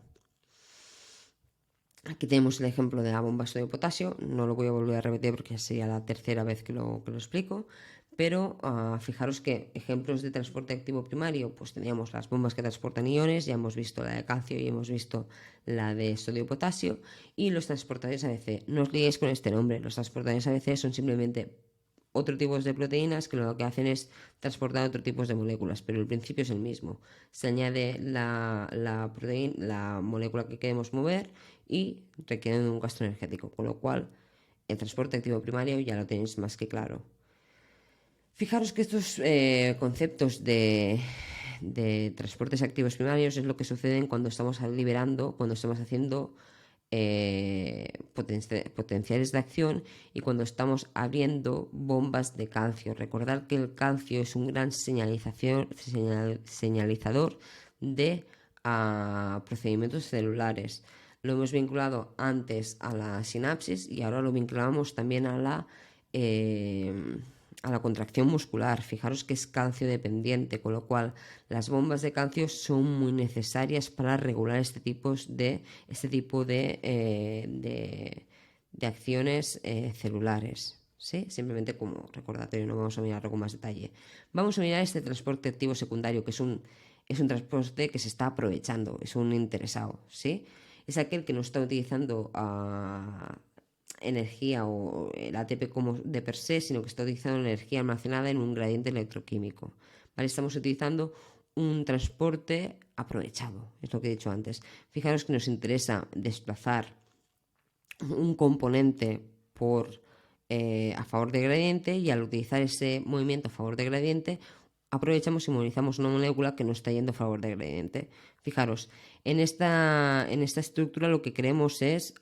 Aquí tenemos el ejemplo de la bomba de sodio y potasio, no lo voy a volver a repetir porque ya sería la tercera vez que lo explico, pero fijaros que ejemplos de transporte activo primario, pues teníamos las bombas que transportan iones, ya hemos visto la de calcio y hemos visto la de sodio y potasio, y los transportadores ABC. No os liéis con este nombre, los transportadores ABC son simplemente otro tipo de proteínas que lo que hacen es transportar otro tipo de moléculas, pero el principio es el mismo. Se añade la molécula que queremos mover y requieren un gasto energético, con lo cual el transporte activo primario ya lo tenéis más que claro. Fijaros que estos conceptos de transportes activos primarios es lo que sucede cuando estamos liberando, cuando estamos haciendo potenciales de acción y cuando estamos abriendo bombas de calcio. Recordad que el calcio es un gran señalizador de procedimientos celulares. Lo hemos vinculado antes a la sinapsis y ahora lo vinculamos también a la contracción muscular. Fijaros que es calcio dependiente, con lo cual las bombas de calcio son muy necesarias para regular este tipo de acciones celulares. ¿Sí? Simplemente como recordatorio, no vamos a mirarlo con más detalle. Vamos a mirar este transporte activo secundario, que es un transporte que se está aprovechando, es un interesado. ¿Sí? Es aquel que no está utilizando energía o el ATP como de per se, sino que está utilizando energía almacenada en un gradiente electroquímico. ¿Vale? Estamos utilizando un transporte aprovechado, es lo que he dicho antes. Fijaros que nos interesa desplazar un componente a favor de gradiente, y al utilizar ese movimiento a favor de gradiente aprovechamos y movilizamos una molécula que no está yendo a favor de gradiente. Fijaros, en esta estructura lo que queremos es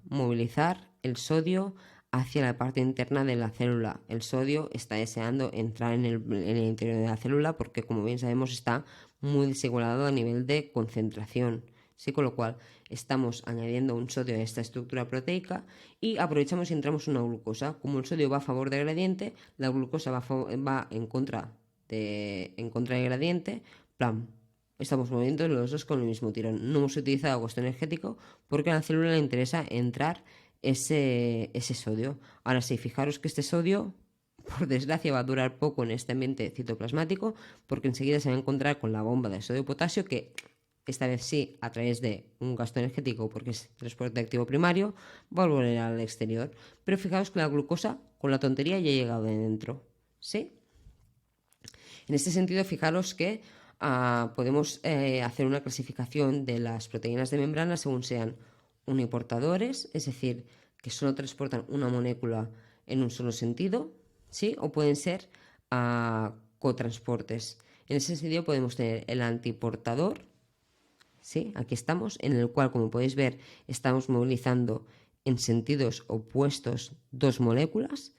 movilizar el sodio hacia la parte interna de la célula. El sodio está deseando entrar en el interior de la célula porque, como bien sabemos, está muy desigualado a nivel de concentración. ¿Sí? Con lo cual estamos añadiendo un sodio a esta estructura proteica y aprovechamos y entramos una glucosa. Como el sodio va a favor de gradiente, la glucosa va en contra del gradiente. Plan, estamos moviendo los dos con el mismo tirón. No hemos utilizado gasto energético porque a la célula le interesa entrar ese sodio. Ahora sí, fijaros que este sodio, por desgracia, va a durar poco en este ambiente citoplasmático porque enseguida se va a encontrar con la bomba de sodio-potasio, que esta vez sí, a través de un gasto energético porque es transporte activo primario, va a volver al exterior. Pero fijaos que la glucosa, con la tontería, ya ha llegado de dentro. ¿Sí? En este sentido, fijaros que podemos hacer una clasificación de las proteínas de membrana según sean uniportadores, es decir, que solo transportan una molécula en un solo sentido, ¿sí? O pueden ser cotransportes. En ese sentido podemos tener el antiportador, ¿sí? Aquí estamos, en el cual, como podéis ver, estamos movilizando en sentidos opuestos dos moléculas,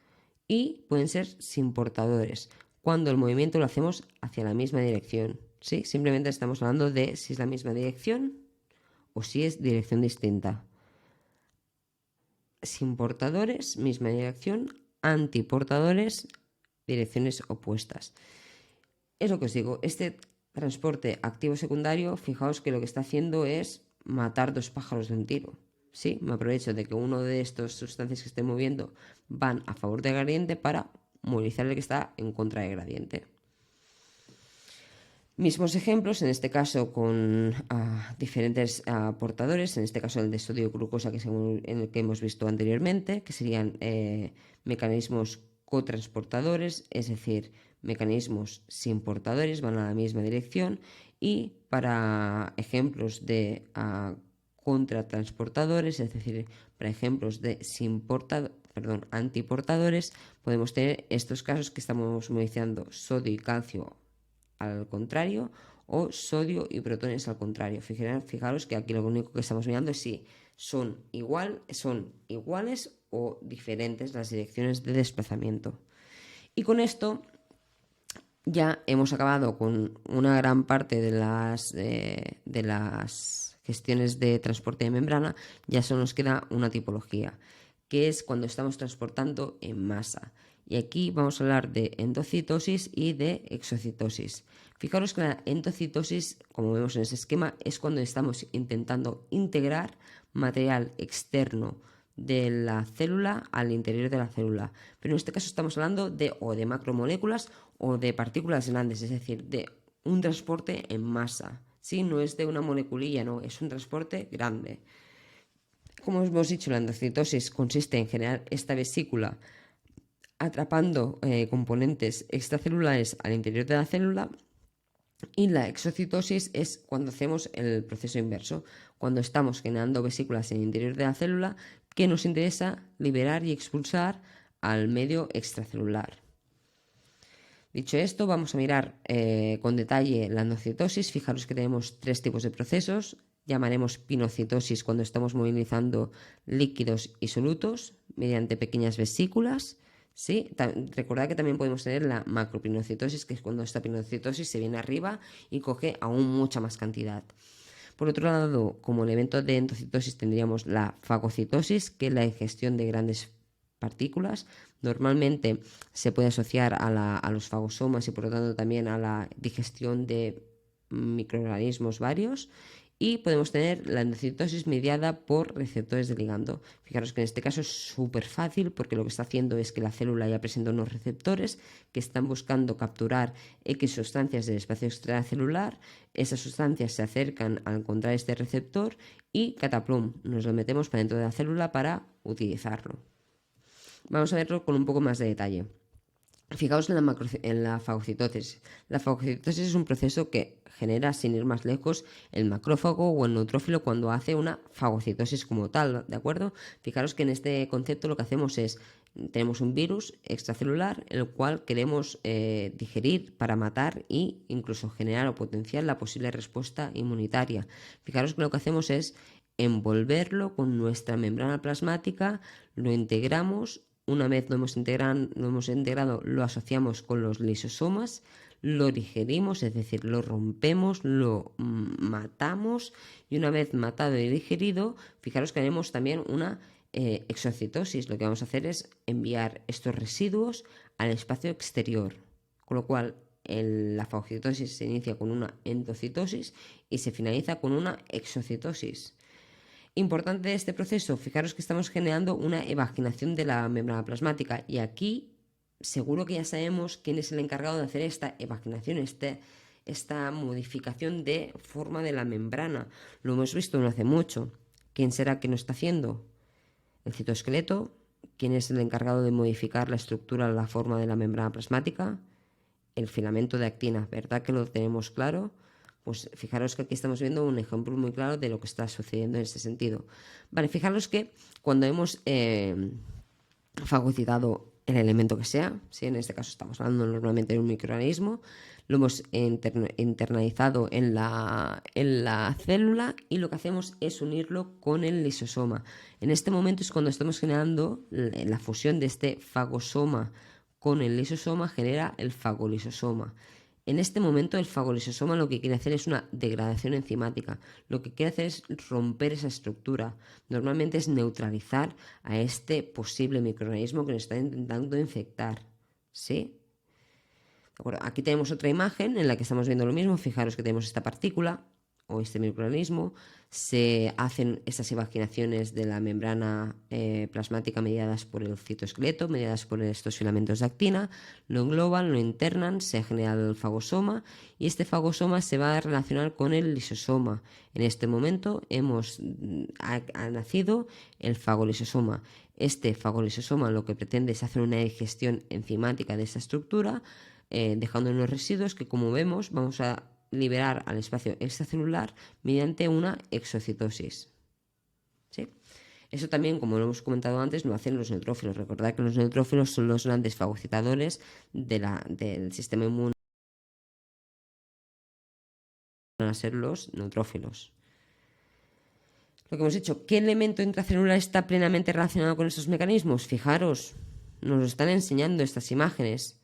y pueden ser sin portadores, cuando el movimiento lo hacemos hacia la misma dirección. ¿Sí? Simplemente estamos hablando de si es la misma dirección o si es dirección distinta. Sin portadores, misma dirección; antiportadores, direcciones opuestas. Es lo que os digo, este transporte activo secundario, fijaos que lo que está haciendo es matar dos pájaros de un tiro. ¿Sí? Me aprovecho de que uno de estas sustancias que estoy moviendo van a favor del gradiente para movilizar el que está en contra del gradiente. Mismos ejemplos, en este caso con diferentes portadores, en este caso el de sodio glucosa, que es en el que hemos visto anteriormente, que serían mecanismos cotransportadores, es decir, mecanismos sin portadores, van a la misma dirección. Y para ejemplos de contratransportadores, es decir, para ejemplos de antiportadores, podemos tener estos casos que estamos movilizando sodio y calcio al contrario, o sodio y protones al contrario. Fijaros que aquí lo único que estamos mirando es si son iguales o diferentes las direcciones de desplazamiento. Y con esto ya hemos acabado con una gran parte de las gestiones de transporte de membrana. Ya solo nos queda una tipología, que es cuando estamos transportando en masa. Y aquí vamos a hablar de endocitosis y de exocitosis. Fijaros que la endocitosis, como vemos en ese esquema, es cuando estamos intentando integrar material externo de la célula al interior de la célula. Pero en este caso estamos hablando de macromoléculas o de partículas grandes, es decir, de un transporte en masa. ¿Sí? No es de una moleculilla, no, es un transporte grande. Como hemos dicho, la endocitosis consiste en generar esta vesícula atrapando componentes extracelulares al interior de la célula, y la exocitosis es cuando hacemos el proceso inverso, cuando estamos generando vesículas en el interior de la célula que nos interesa liberar y expulsar al medio extracelular. Dicho esto, vamos a mirar con detalle la endocitosis. Fijaros que tenemos 3 tipos de procesos. Llamaremos pinocitosis cuando estamos movilizando líquidos y solutos mediante pequeñas vesículas. ¿Sí? Recordad que también podemos tener la macropinocitosis, que es cuando esta pinocitosis se viene arriba y coge aún mucha más cantidad. Por otro lado, como elemento de endocitosis tendríamos la fagocitosis, que es la ingestión de grandes partículas. Normalmente se puede asociar a los fagosomas y por lo tanto también a la digestión de microorganismos varios. Y podemos tener la endocitosis mediada por receptores de ligando. Fijaros que en este caso es súper fácil porque lo que está haciendo es que la célula ya presenta unos receptores que están buscando capturar X sustancias del espacio extracelular. Esas sustancias se acercan al encontrar este receptor y cataplum, nos lo metemos para dentro de la célula para utilizarlo. Vamos a verlo con un poco más de detalle. Fijaos en la fagocitosis. La fagocitosis es un proceso que genera, sin ir más lejos, el macrófago o el neutrófilo cuando hace una fagocitosis como tal, ¿de acuerdo? Fijaros que en este concepto lo que hacemos es, tenemos un virus extracelular el cual queremos digerir para matar e incluso generar o potenciar la posible respuesta inmunitaria. Fijaros que lo que hacemos es envolverlo con nuestra membrana plasmática, lo integramos. Una vez lo hemos integrado, lo asociamos con los lisosomas, lo digerimos, es decir, lo rompemos, lo matamos y una vez matado y digerido, fijaros que haremos también una exocitosis. Lo que vamos a hacer es enviar estos residuos al espacio exterior, con lo cual la fagocitosis se inicia con una endocitosis y se finaliza con una exocitosis. Importante de este proceso, fijaros que estamos generando una evaginación de la membrana plasmática y aquí seguro que ya sabemos quién es el encargado de hacer esta evaginación, esta modificación de forma de la membrana. Lo hemos visto no hace mucho. ¿Quién será que lo está haciendo? El citoesqueleto. ¿Quién es el encargado de modificar la estructura, la forma de la membrana plasmática? El filamento de actina, ¿verdad que lo tenemos claro? Pues fijaros que aquí estamos viendo un ejemplo muy claro de lo que está sucediendo en ese sentido. Vale, fijaros que cuando hemos fagocitado el elemento que sea, ¿sí? En este caso estamos hablando normalmente de un microorganismo, lo hemos internalizado en la célula y lo que hacemos es unirlo con el lisosoma. En este momento es cuando estamos generando la fusión de este fagosoma con el lisosoma, genera el fagolisosoma. En este momento el fagolisosoma lo que quiere hacer es una degradación enzimática. Lo que quiere hacer es romper esa estructura. Normalmente es neutralizar a este posible microorganismo que nos está intentando infectar. ¿Sí? ¿De acuerdo? Aquí tenemos otra imagen en la que estamos viendo lo mismo. Fijaros que tenemos esta partícula o este microorganismo. Se hacen estas evaginaciones de la membrana plasmática mediadas por el citoesqueleto, mediadas por estos filamentos de actina, lo engloban, lo internan, se genera el fagosoma y este fagosoma se va a relacionar con el lisosoma. En este momento ha nacido el fagolisosoma. Este fagolisosoma lo que pretende es hacer una digestión enzimática de esta estructura, dejando unos residuos que, como vemos, vamos a liberar al espacio extracelular mediante una exocitosis. ¿Sí? Eso también, como lo hemos comentado antes, lo hacen los neutrófilos. Recordad que los neutrófilos son los grandes fagocitadores del sistema inmune. Van a ser los neutrófilos. Lo que hemos dicho, ¿qué elemento intracelular está plenamente relacionado con estos mecanismos? Fijaros, nos lo están enseñando estas imágenes.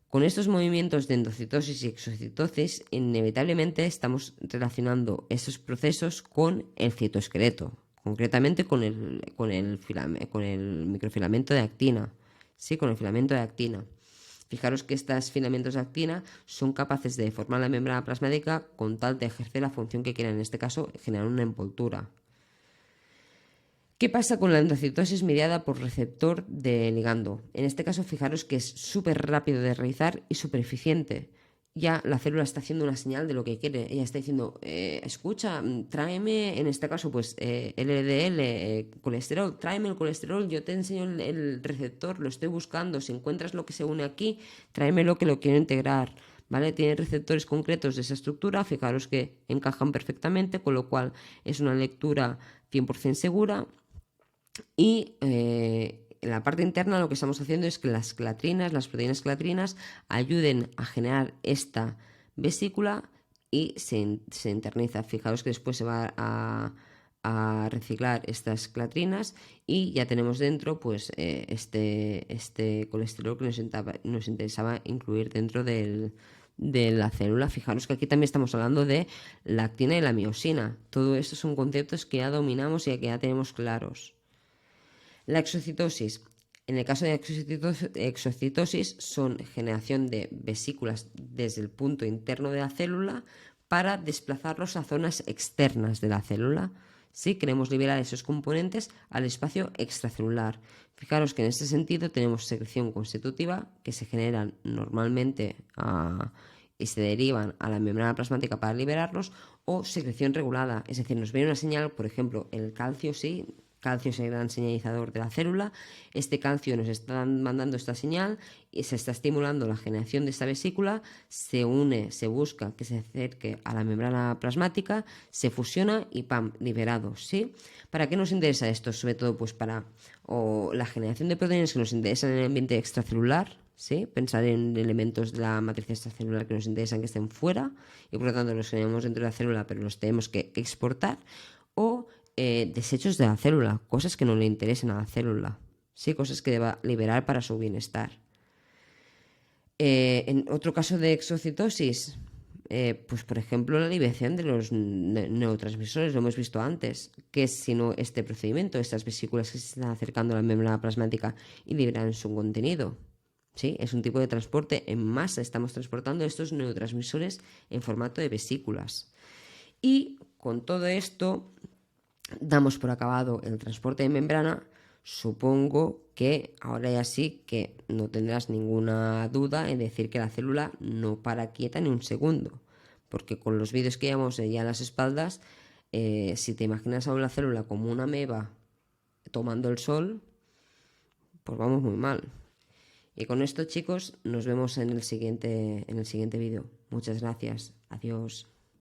Con estos movimientos de endocitosis y exocitosis, inevitablemente estamos relacionando esos procesos con el citoesqueleto, concretamente con el microfilamento de actina, ¿sí? Con el filamento de actina. Fijaros que estos filamentos de actina son capaces de deformar la membrana plasmática con tal de ejercer la función que quieran, en este caso generar una envoltura. ¿Qué pasa con la endocitosis mediada por receptor de ligando? En este caso, fijaros que es súper rápido de realizar y súper eficiente. Ya la célula está haciendo una señal de lo que quiere. Ella está diciendo, escucha, tráeme, en este caso, pues LDL, colesterol, tráeme el colesterol, yo te enseño el receptor, lo estoy buscando, si encuentras lo que se une aquí, tráemelo que lo quiero integrar. ¿Vale? Tiene receptores concretos de esa estructura, fijaros que encajan perfectamente, con lo cual es una lectura 100% segura. Y en la parte interna lo que estamos haciendo es que las proteínas clatrinas, ayuden a generar esta vesícula y se interniza. Fijaos que después se va a reciclar estas clatrinas y ya tenemos dentro pues este colesterol que nos interesaba incluir dentro de la célula. Fijaros que aquí también estamos hablando de la actina y la miosina. Todo esto son conceptos que ya dominamos y que ya tenemos claros. La exocitosis. En el caso de exocitosis son generación de vesículas desde el punto interno de la célula para desplazarlos a zonas externas de la célula. ¿Sí? Queremos liberar esos componentes al espacio extracelular. Fijaros que en este sentido tenemos secreción constitutiva que se generan normalmente y se derivan a la membrana plasmática para liberarlos, o secreción regulada, es decir, nos viene una señal, por ejemplo, el calcio, sí. Calcio es el gran señalizador de la célula. Este calcio nos está mandando esta señal y se está estimulando la generación de esta vesícula, se une, se busca que se acerque a la membrana plasmática, se fusiona y ¡pam! Liberado, ¿sí? ¿Para qué nos interesa esto? Sobre todo pues para la generación de proteínas que nos interesan en el ambiente extracelular, ¿sí? Pensar en elementos de la matriz extracelular que nos interesan que estén fuera y por lo tanto los generamos dentro de la célula pero los tenemos que exportar, o desechos de la célula, cosas que no le interesen a la célula, ¿sí? Cosas que deba liberar para su bienestar. En otro caso de exocitosis, pues por ejemplo la liberación de los neurotransmisores, lo hemos visto antes, que es sino este procedimiento, estas vesículas que se están acercando a la membrana plasmática y liberan su contenido. ¿Sí? Es un tipo de transporte en masa, estamos transportando estos neurotransmisores en formato de vesículas. Y con todo esto damos por acabado el transporte de membrana. Supongo que ahora ya sí que no tendrás ninguna duda en decir que la célula no para quieta ni un segundo, porque con los vídeos que llevamos ya en las espaldas, si te imaginas a una célula como una ameba tomando el sol, pues vamos muy mal. Y con esto, chicos, nos vemos en el siguiente vídeo. Muchas gracias. Adiós.